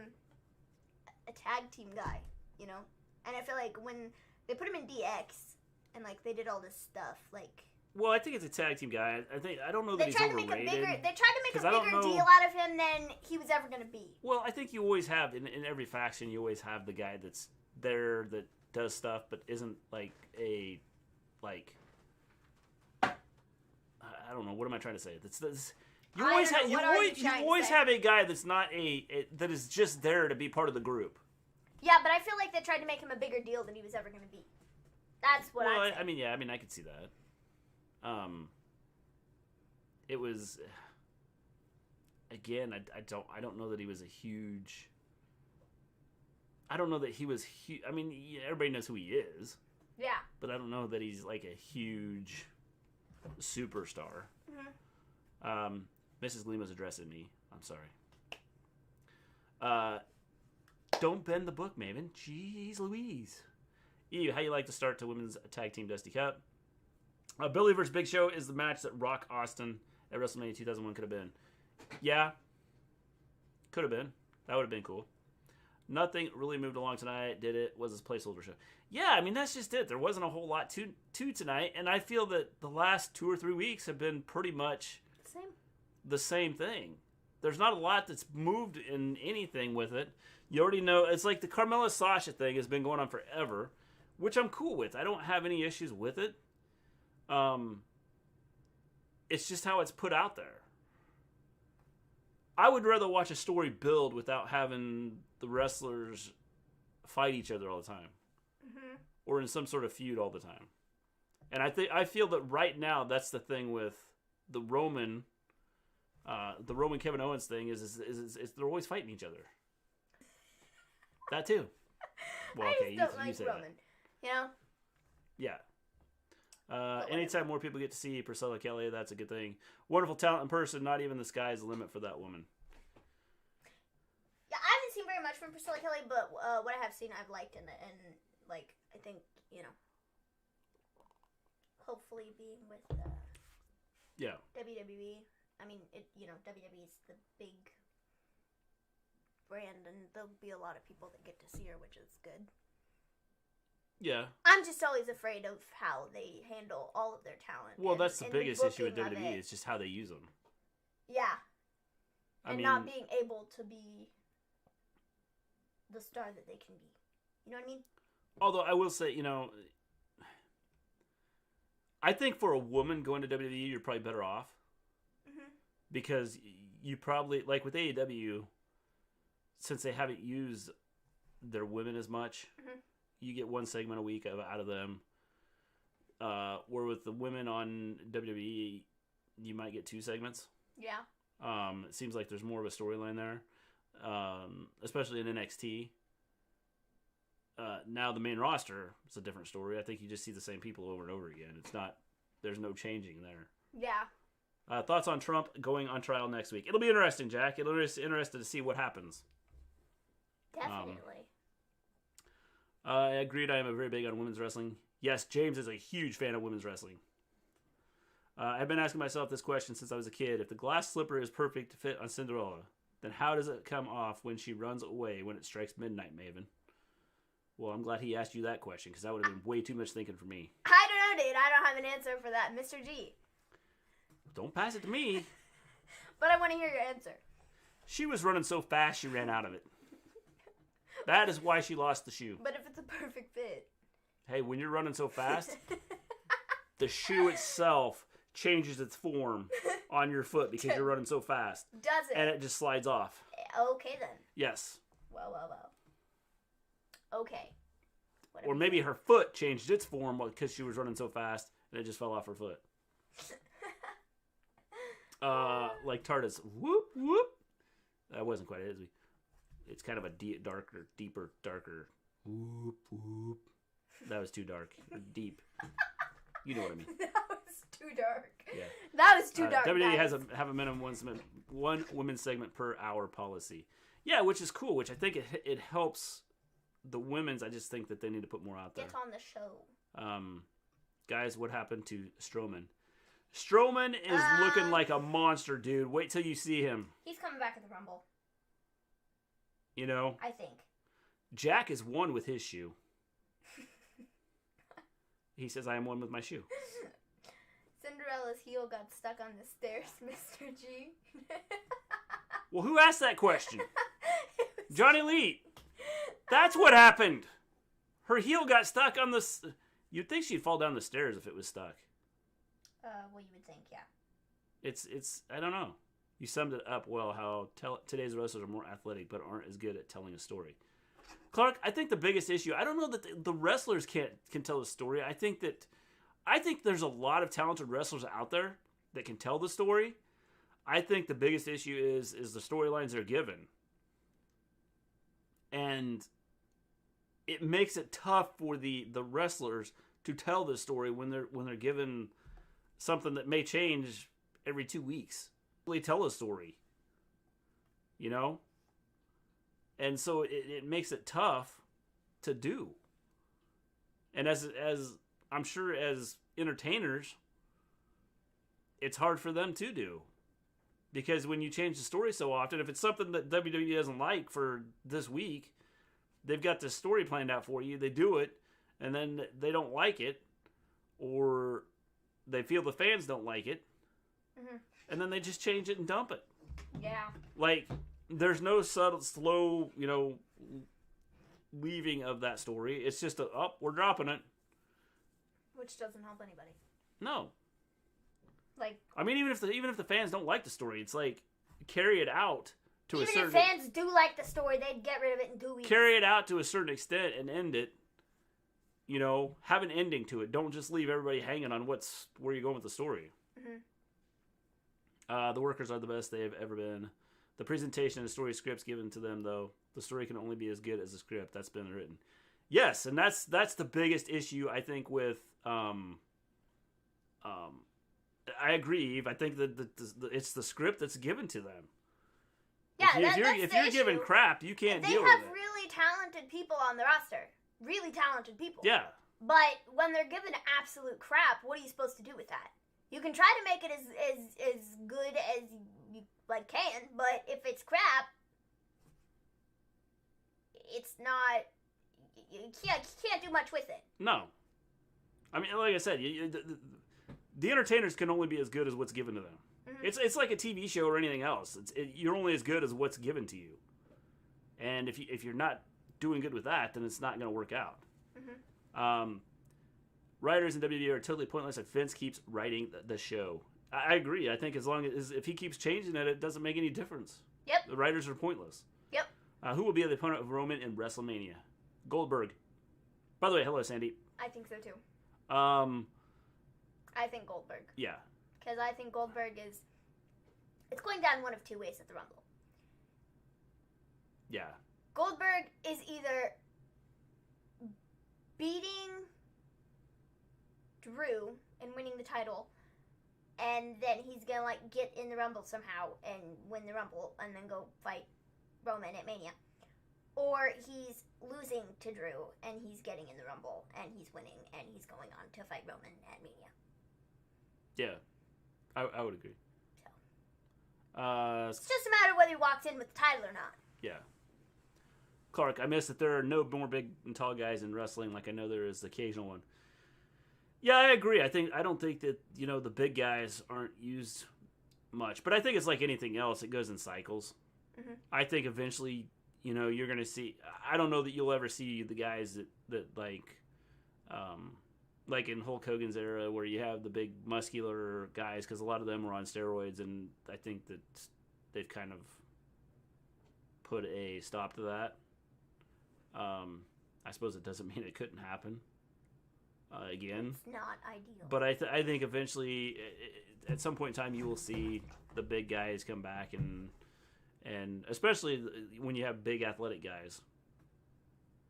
tag team guy, And I feel like when they put him in DX and like they did all this stuff, like. Well, I think it's a tag team guy. I don't know that he's overrated. They tried to make a bigger deal out of him than he was ever going to be. Well, I think you always have in every faction. You always have the guy that's there that does stuff, but isn't like a like. I don't know. What am I trying to say? You always have a guy that's not that is just there to be part of the group. Yeah, but I feel like they tried to make him a bigger deal than he was ever going to be. That's what I mean, I could see that. It was again. I don't know that he was a huge. I don't know that he was huge. I mean, everybody knows who he is. Yeah. But I don't know that he's like a huge superstar. Mm-hmm. Mrs. Gleen was addressing me. I'm sorry. Don't bend the book, Maven. Jeez Louise. Ew, how you like to start to Women's Tag Team Dusty Cup? Billy vs. Big Show is the match that Rock Austin at WrestleMania 2001 could have been. Yeah. Could have been. That would have been cool. Nothing really moved along tonight, did it? Was this placeholder show? Yeah, I mean, that's just it. There wasn't a whole lot to tonight, and I feel that the last 2 or 3 weeks have been pretty much the same thing. There's not a lot that's moved in anything with it. You already know, it's like the Carmella Sasha thing has been going on forever, which I'm cool with. I don't have any issues with it. It's just how it's put out there. I would rather watch a story build without having the wrestlers fight each other all the time. Mm-hmm. Or in some sort of feud all the time. And I feel that right now that's the thing with the Roman Kevin Owens thing is they're always fighting each other. That too. Well, okay, I just don't like Roman. That. Yeah. Anytime more people get to see Priscilla Kelly, that's a good thing. Wonderful talent in person. Not even the sky's the limit for that woman. Yeah, I haven't seen very much from Priscilla Kelly, but what I have seen, I've liked, and like I think hopefully being with WWE. I mean, WWE is the big brand, and there'll be a lot of people that get to see her, which is good. Yeah. I'm just always afraid of how they handle all of their talent. Well, that's the biggest issue with WWE. It's just how they use them. Yeah. And not being able to be the star that they can be. You know what I mean? Although I will say, I think for a woman going to WWE, you're probably better off. Mm-hmm. Because you probably, like with AEW, since they haven't used their women as much, mm-hmm. you get one segment a week out of them. Where with the women on WWE, you might get 2 segments. Yeah. It seems like there's more of a storyline there, especially in NXT. Now the main roster is a different story. I think you just see the same people over and over again. It's not. There's no changing there. Yeah. Thoughts on Trump going on trial next week? It'll be interesting, Jack. It'll be interesting to see what happens. Definitely. I agreed. I am a very big on women's wrestling. Yes, James is a huge fan of women's wrestling. I've been asking myself this question since I was a kid. If the glass slipper is perfect to fit on Cinderella, then how does it come off when she runs away when it strikes midnight, Maven? Well, I'm glad he asked you that question, because that would have been way too much thinking for me. I don't know, dude. I don't have an answer for that. Mr. G. Don't pass it to me. But I want to hear your answer. She was running so fast, she ran out of it. That is why she lost the shoe. But if it's a perfect fit. Hey, when you're running so fast, the shoe itself changes its form on your foot because you're running so fast. Does it? And it just slides off. Okay, then. Yes. Well. Okay. Or maybe her foot changed its form because she was running so fast and it just fell off her foot. Like Tardis. Whoop, whoop. That wasn't quite it, is we? It's kind of a deeper, darker. Whoop, whoop. That was too dark. Deep. You know what I mean. That was too dark. Yeah. That was too dark. WWE have a minimum one women's segment per hour policy. Yeah, which is cool, which I think it helps the women's. I just think that they need to put more out there. Get on the show. Guys, what happened to Strowman? Strowman is looking like a monster, dude. Wait till you see him. He's coming back at the Rumble. You know? I think. Jack is one with his shoe. He says, I am one with my shoe. Cinderella's heel got stuck on the stairs, Mr. G. Well, who asked that question? Johnny Lee. That's what happened. Her heel got stuck on the... You'd think she'd fall down the stairs if it was stuck. Well, you would think, yeah. It's I don't know. You summed it up well, how today's wrestlers are more athletic but aren't as good at telling a story. Clark, I think the biggest issue, I don't know that the wrestlers can tell a story. I think there's a lot of talented wrestlers out there that can tell the story. I think the biggest issue is the storylines they're given. And it makes it tough for the wrestlers to tell the story when they're given something that may change every 2 weeks. Really tell a story. You know? And so it makes it tough to do. And as I'm sure as entertainers, it's hard for them to do. Because when you change the story so often, if it's something that WWE doesn't like for this week, they've got the story planned out for you, they do it, and then they don't like it, or they feel the fans don't like it, and then they just change it and dump it. Yeah. Like, there's no subtle, slow, leaving of that story. It's just we're dropping it. Which doesn't help anybody. No. Like, I mean, even if the fans don't like the story, it's like, carry it out to a certain... Even if fans do like the story, they'd get rid of it in 2 weeks. Carry it out to a certain extent and end it. Have an ending to it. Don't just leave everybody hanging on where you're going with the story. The workers are the best they have ever been. The presentation and story scripts given to them, though, the story can only be as good as the script that's been written. Yes, and that's the biggest issue, I think, with... I agree, Eve. I think that it's the script that's given to them. Yeah, if you're given crap, you can't deal with it. They have really talented people on the roster. Really talented people. Yeah. But when they're given absolute crap, what are you supposed to do with that? You can try to make it as good as you can, but if it's crap, it's not... You can't do much with it. No. I mean, like I said, the entertainers can only be as good as what's given to them. It's like a TV show or anything else. You're only as good as what's given to you. And if you're not doing good with that, then it's not going to work out. Writers in WWE are totally pointless if Vince keeps writing the show. I agree. I think as long as if he keeps changing it, it doesn't make any difference. Yep. The writers are pointless. Yep. Who will be the opponent of Roman in WrestleMania? Goldberg. By the way, hello, Sandy. I think so too. I think Goldberg. Yeah. Because I think Goldberg is... It's going down one of two ways at the Rumble. Yeah. Goldberg is either beating Drew and winning the title, and then he's gonna like get in the Rumble somehow and win the Rumble and then go fight Roman at Mania. Or he's losing to Drew and he's getting in the Rumble and he's winning and he's going on to fight Roman at Mania. Yeah. I would agree. So. It's just a matter of whether he walks in with the title or not. Yeah. Clark, I missed that there are no more big and tall guys in wrestling like I know there is the occasional one. Yeah, I agree. I don't think that, the big guys aren't used much. But I think it's like anything else. It goes in cycles. Mm-hmm. I think eventually, you're going to see... I don't know that you'll ever see the guys that like in Hulk Hogan's era where you have the big muscular guys, because a lot of them were on steroids, and I think that they've kind of put a stop to that. I suppose it doesn't mean it couldn't happen again. It's not ideal. But I think eventually, at some point in time, you will see the big guys come back, and especially when you have big athletic guys.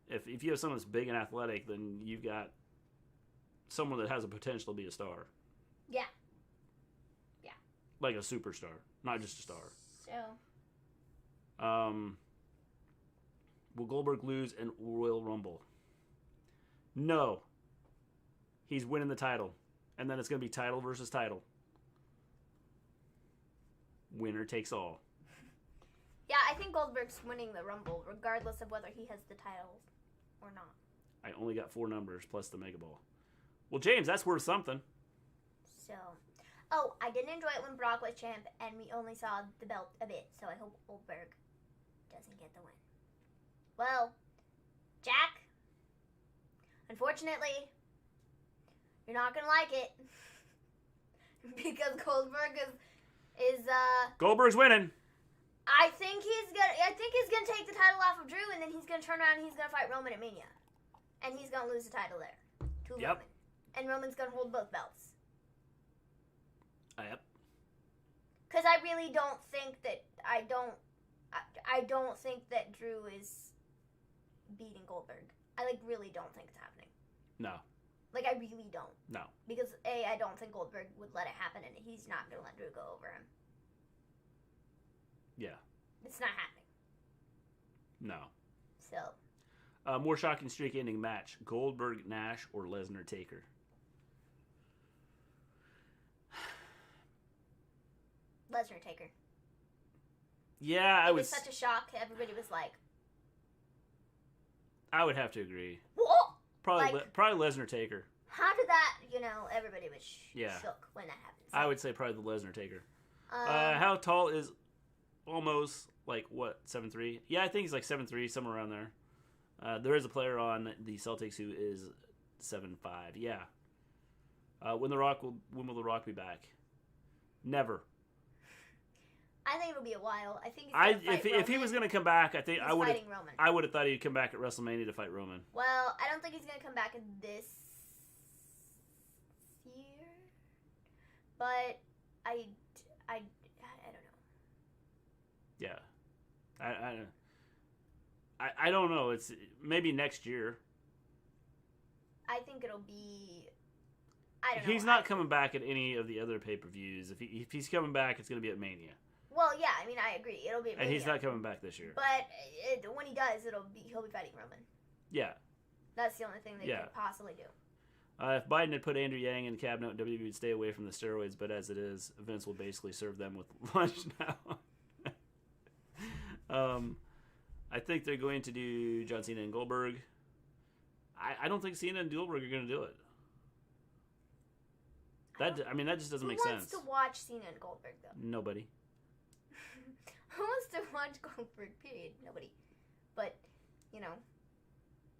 If you have someone that's big and athletic, then you've got someone that has a potential to be a star. Yeah. Yeah. Like a superstar, not just a star. So. Will Goldberg lose in Royal Rumble? No. He's winning the title. And then it's going to be title versus title. Winner takes all. Yeah, I think Goldberg's winning the Rumble, regardless of whether he has the title or not. I only got 4 numbers plus the Mega Ball. Well, James, that's worth something. So, oh, I didn't enjoy it when Brock was champ, and we only saw the belt a bit, so I hope Goldberg doesn't get the win. Well, Jack, unfortunately, you're not gonna like it because Goldberg is Goldberg's winning. I think he's gonna take the title off of Drew, and then he's gonna turn around and he's gonna fight Roman at Mania, and he's gonna lose the title there to Roman, and Roman's gonna hold both belts. Yep. Because I really don't think that I don't think that Drew is beating Goldberg. I really don't think it's happening. No. I really don't. No. Because I don't think Goldberg would let it happen, and he's not gonna let Drew go over him. Yeah. It's not happening. No. So. More shocking streak-ending match: Goldberg, Nash, or Lesnar, Taker. Lesnar, Taker. Yeah, It was such a shock. Everybody was like, I would have to agree. whoa! Probably Lesnar, Taker. How did that, everybody was shook when that happened. So. I would say probably the Lesnar, Taker. How tall is almost, 7'3"? Yeah, I think he's 7'3", somewhere around there. There is a player on the Celtics who is 7'5". Yeah. When will The Rock be back? Never. I think it'll be a while. I think he's gonna fight Roman. If he was going to come back, I think Roman. I would have thought he'd come back at WrestleMania to fight Roman. Well, I don't think he's going to come back this year. But I don't know. Yeah. I don't know. It's maybe next year. I think it'll be. I don't know. He's not coming back at any of the other pay-per-views. If he's coming back, it's going to be at Mania. Well, yeah, I agree. It'll be at Mania. And he's not coming back this year. But when he does, he'll be fighting Roman. Yeah. That's the only thing they could possibly do. If Biden had put Andrew Yang in the cabinet, WWE would stay away from the steroids, but as it is, Vince will basically serve them with lunch now. I think they're going to do John Cena and Goldberg. I don't think Cena and Goldberg are going to do it. That just doesn't make sense. Who wants to watch Cena and Goldberg, though? Nobody. Who wants to watch Goldberg, period? Nobody. But,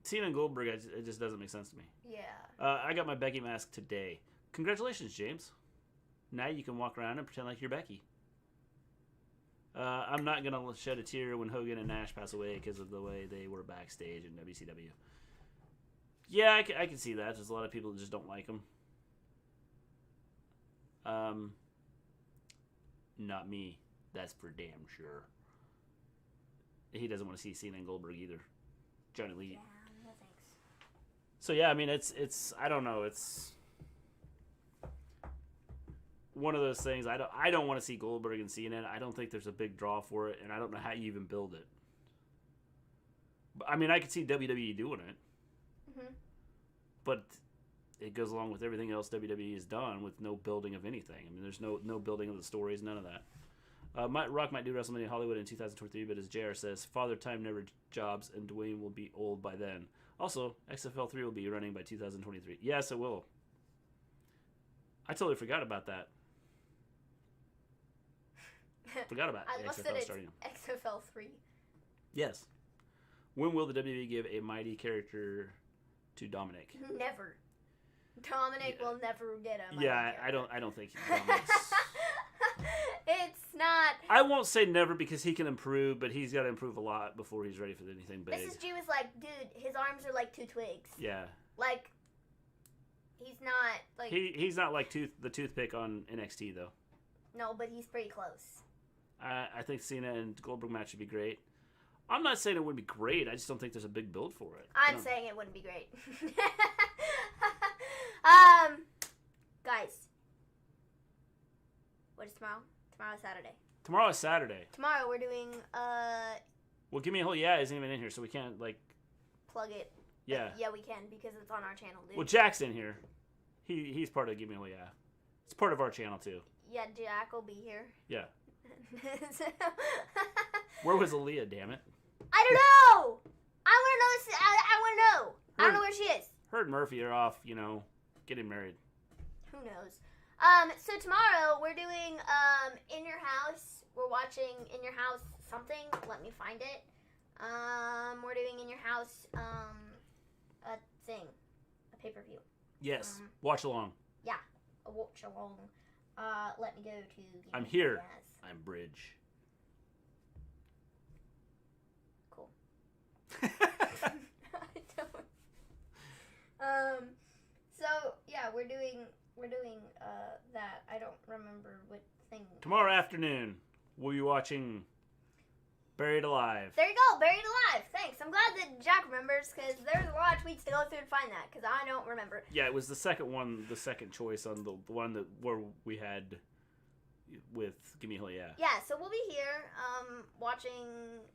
Cena and Goldberg, it just doesn't make sense to me. Yeah. I got my Becky mask today. Congratulations, James. Now you can walk around and pretend like you're Becky. I'm not going to shed a tear when Hogan and Nash pass away because of the way they were backstage in WCW. Yeah, I can see that. There's a lot of people that just don't like him. Not me. That's for damn sure. He doesn't want to see Cena and Goldberg either. Johnny Lee. Yeah, no thanks. So yeah, I mean, it's I don't know. It's one of those things. I don't want to see Goldberg and Cena. I don't think there's a big draw for it, and I don't know how you even build it. But, I mean, I could see WWE doing it, but it goes along with everything else WWE has done with no building of anything. I mean, there's no building of the stories, none of that. Rock might do WrestleMania Hollywood in 2023, but as JR says, Father Time never jobs, and Dwayne will be old by then. Also, XFL 3 will be running by 2023. Yes, it will. I totally forgot about that. Forgot about XFL starting. XFL 3. Yes. When will the WWE give a mighty character to Dominic? Never. Dominic will never get a mighty character. I don't think Dominic's... It's not... I won't say never because he can improve, but he's got to improve a lot before he's ready for anything big. Mrs. G was like, dude, his arms are like 2 twigs. Yeah. Like, he's not, like... He's not like the toothpick on NXT, though. No, but he's pretty close. I think Cena and Goldberg match would be great. I'm not saying it would be great. I just don't think there's a big build for it. I'm saying it wouldn't be great. Guys. What is tomorrow? Tomorrow's Saturday. Tomorrow is Saturday. Tomorrow we're doing, Well, Give Me a Whole Yeah isn't even in here, so we can't, like... Plug it. Yeah. Yeah, we can, because it's on our channel, dude. Well, Jack's in here. He's part of Give Me a Whole Yeah. It's part of our channel, too. Yeah, Jack will be here. Yeah. Where was Aaliyah, damn it? I don't know! I want to know. I want to know. I don't know where she is. Her and Murphy are off, getting married. Who knows? So tomorrow we're doing In Your House. We're watching In Your House something. Let me find it. We're doing In Your House a thing, a pay-per-view. Yes. Watch along. Yeah, a watch along. Let me go to. I'm here. Yes. I'm Bridge. Cool. I don't. So yeah, we're doing that. I don't remember what thing. Tomorrow afternoon, we'll be watching Buried Alive. There you go, Buried Alive. Thanks. I'm glad that Jack remembers, because there's a lot of tweets to go through to find that, because I don't remember. Yeah, it was the second one, the second choice on the one where we had with Give Me a Whole Yeah. Yeah, so we'll be here watching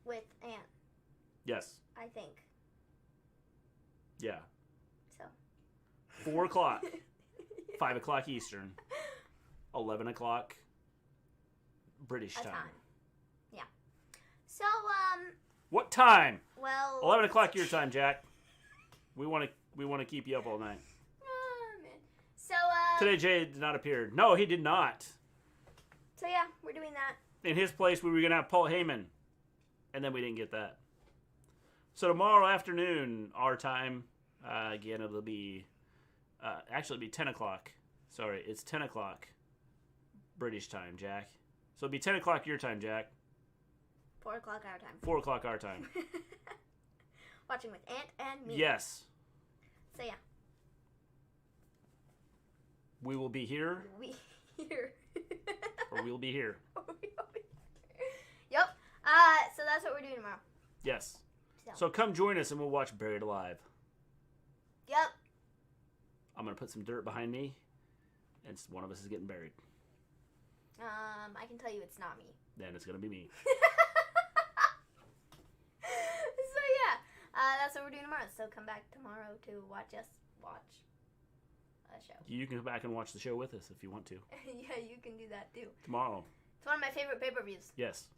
with Ant. Yes. I think. Yeah. So. 4 o'clock. 5 o'clock Eastern. 11 o'clock British time. Yeah. So, What time? Well. 11 o'clock your time, Jack. We want to keep you up all night. Oh, man. So, Today Jay did not appear. No, he did not. So yeah, we're doing that. In his place, we were going to have Paul Heyman. And then we didn't get that. So tomorrow afternoon, our time, again, it'll be... actually, it'll be 10 o'clock. Sorry, it's 10 o'clock British time, Jack. So it'll be 10 o'clock your time, Jack. 4 o'clock our time. 4 o'clock our time. Watching with Ant and me. Yes. So yeah. We will be here. We here. Or we'll be here. Yep. So that's what we're doing tomorrow. Yes. So come join us and we'll watch Buried Alive. Yep. I'm going to put some dirt behind me, and one of us is getting buried. I can tell you it's not me. Then it's going to be me. So yeah, that's what we're doing tomorrow. So come back tomorrow to watch us watch a show. You can come back and watch the show with us if you want to. Yeah, you can do that too. Tomorrow. It's one of my favorite pay-per-views. Yes.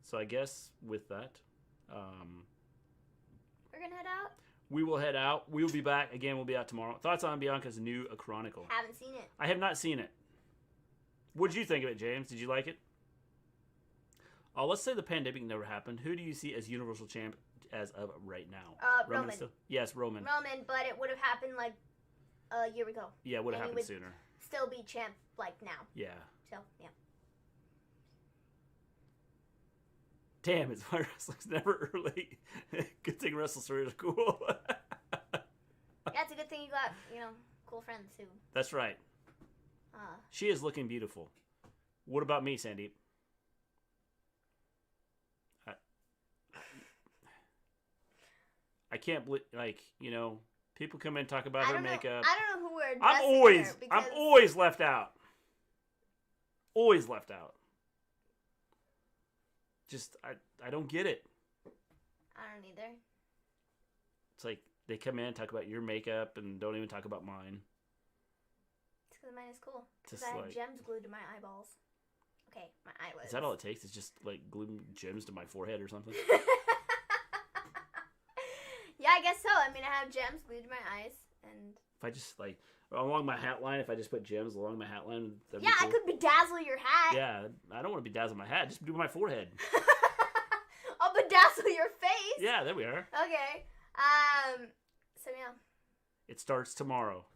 So I guess with that, we're going to head out. We will head out. We'll be back. Again, we'll be out tomorrow. Thoughts on Bianca's new A Chronicle? Haven't seen it. I have not seen it. What did you think of it, James? Did you like it? Let's say the pandemic never happened. Who do you see as Universal Champ as of right now? Roman. Yes, Roman. Roman, but it would have happened like a year ago. Yeah, it would have happened sooner. Still be champ like now. Yeah. So, yeah. Damn, it's why wrestling's never early. Good thing Wrestle Story is cool. you got, cool friends too. That's right. She is looking beautiful. What about me, Sandeep? I can't believe, people come in and talk about her makeup. I don't know who we're addressing I'm always left out. Always left out. Just, I don't get it. I don't either. It's like, they come in and talk about your makeup and don't even talk about mine. It's because mine is cool. Because Just I have gems glued to my eyeballs. Okay, my eyelids. Is that all it takes? It's just, gluing gems to my forehead or something? Yeah, I guess so. I mean, I have gems glued to my eyes, and... If I just, along my hat line, if I just put gems along my hat line, that'd be cool. I could bedazzle your hat. Yeah, I don't want to bedazzle my hat. Just do my forehead. I'll bedazzle your face. Yeah, there we are. Okay. So, yeah. It starts tomorrow.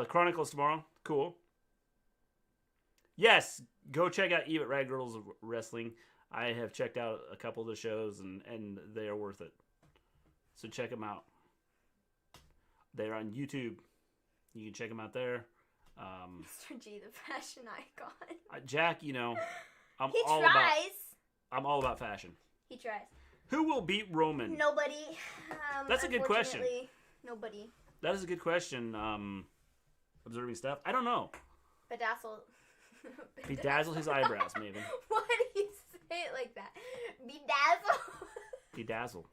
Chronicles tomorrow. Cool. Yes, go check out Eve at Rad Girls Wrestling. I have checked out a couple of the shows, and they are worth it. So check them out. They're on YouTube. You can check them out there. Mr. G, the fashion icon. Jack, I'm he all tries. I'm all about fashion. He tries. Who will beat Roman? Nobody. That's a good question. Nobody. That is a good question. Observing stuff. I don't know. Bedazzle. Bedazzle his eyebrows, Maven. Why do you say it like that? Bedazzle. Bedazzle.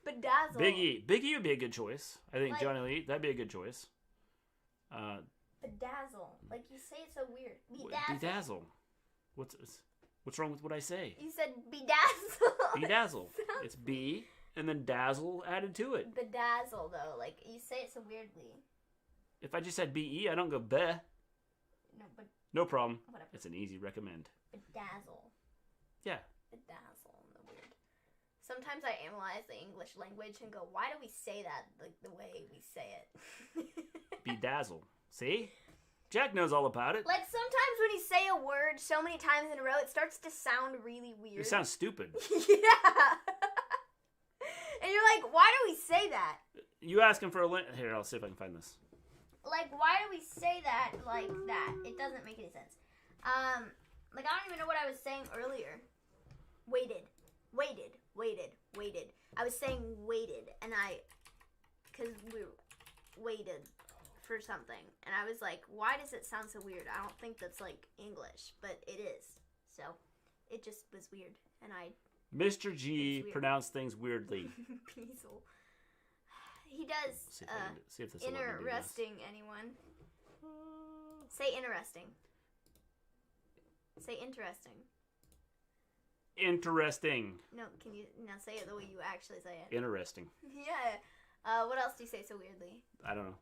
Bedazzle. Big E would be a good choice. I think Johnny Lee, that'd be a good choice. Bedazzle. Like, you say it so weird. Bedazzle. Bedazzle. What's wrong with what I say? You said bedazzle. Bedazzle. It's B and then dazzle added to it. Bedazzle, though. Like, you say it so weirdly. If I just said B-E, I don't go bleh. No, but... No problem. Whatever. It's an easy recommend. Bedazzle. Yeah. Bedazzle. Weird. Sometimes I analyze the English language and go, why do we say that like the way we say it? Bedazzle. See? Jack knows all about it. Like, sometimes when you say a word so many times in a row, it starts to sound really weird. It sounds stupid. Yeah. And you're like, why do we say that? You ask him for a link. Here, I'll see if I can find this. Like, why do we say that like that? It doesn't make any sense. Like, I don't even know what I was saying earlier. Waited. I was saying waited, and because we waited for something, and I was like, why does it sound so weird? I don't think that's, like, English, but it is. So, it just was weird, and Mr. G pronounced things weirdly. Peasel. He does, see if this will let me do this. interesting, anyone. Say interesting. Say interesting. Interesting. No, can you now say it the way you actually say it? Interesting. Yeah. What else do you say so weirdly? I don't know.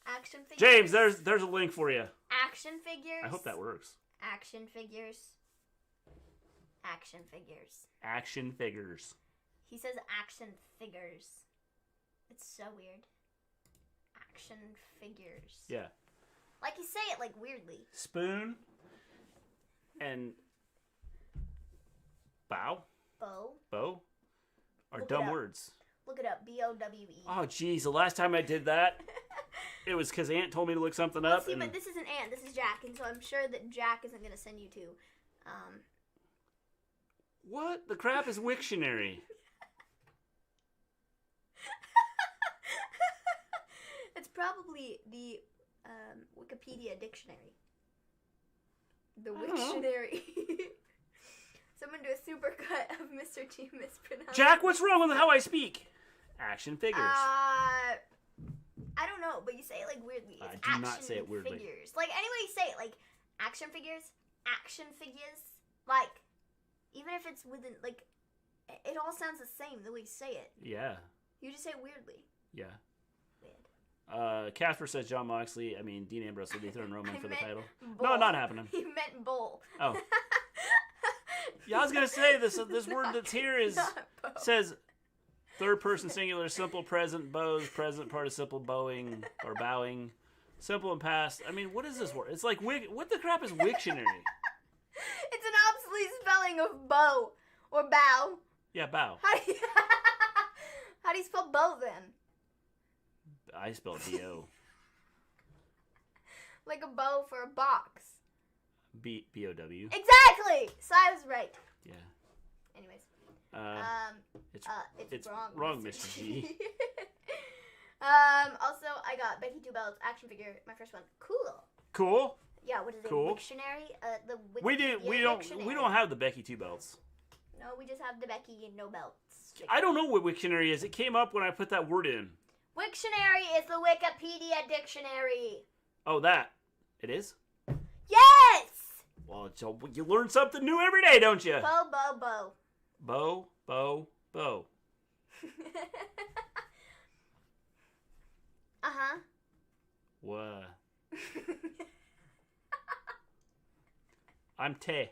Action figures. James, there's a link for you. Action figures. I hope that works. Action figures. Action figures. Action figures. He says action figures. It's so weird. Action figures. Yeah. Like, you say it, like, weirdly. Spoon and bow are dumb words. Look it up. B-O-W-E. Oh, jeez. The last time I did that, it was because Aunt told me to look something up. See, but this isn't Aunt. This is Jack. And so I'm sure that Jack isn't going to send you to... What? The crap is Wiktionary. It's probably the Wikipedia dictionary. The Wiktionary. Someone do a supercut of Mr. G mispronounced. Jack, what's wrong with how I speak? Action figures. I don't know, but you say it like weirdly. It's I do not say it weirdly. Figures. Like, anyway you say it, like, action figures, like, even if it's within, like, it all sounds the same the way you say it. Yeah. You just say it weirdly. Yeah. Weird. Casper says John Moxley. I mean, Dean Ambrose will be throwing Roman for the title. Bull. No, not happening. He meant bull. Oh. Yeah, I was gonna say this word that's here says third person singular, simple present, bows, present participle, bowing or bowing, simple and past. I mean, what is this word? It's like what the crap is Wiktionary? It's an obsolete spelling of bow or bow. Yeah, bow. How do you spell bow then? I spelled B-O. Like a bow for a box. B-O-W. Exactly! So I was right. Yeah. Anyways. It's wrong, Mr. G. Also, I got Becky Two Belts action figure, my first one. Cool. Yeah, what is it? Cool. Wiktionary? We don't have the Becky Two Belts. No, we just have the Becky and no belts. I don't know what Wiktionary is. It came up when I put that word in. Wiktionary is the Wikipedia dictionary. Oh, that. It is? Yes! Well, you learn something new every day, don't you? Bo, bo, bo. Bo, bo, bo. Uh-huh. What? I'm Tay.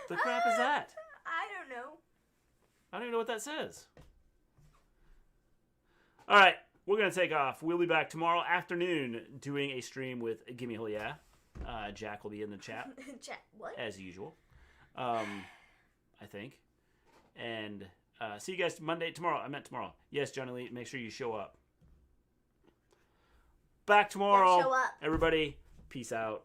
The crap is that? I don't know. I don't even know what that says. All right, we're going to take off. We'll be back tomorrow afternoon doing a stream with Gimme Hell Yeah. Jack will be in the chat. Jack, what? As usual. I think. And see you guys tomorrow. I meant tomorrow. Yes, Johnny Lee, make sure you show up. Back tomorrow. Yeah, show up. Everybody, peace out.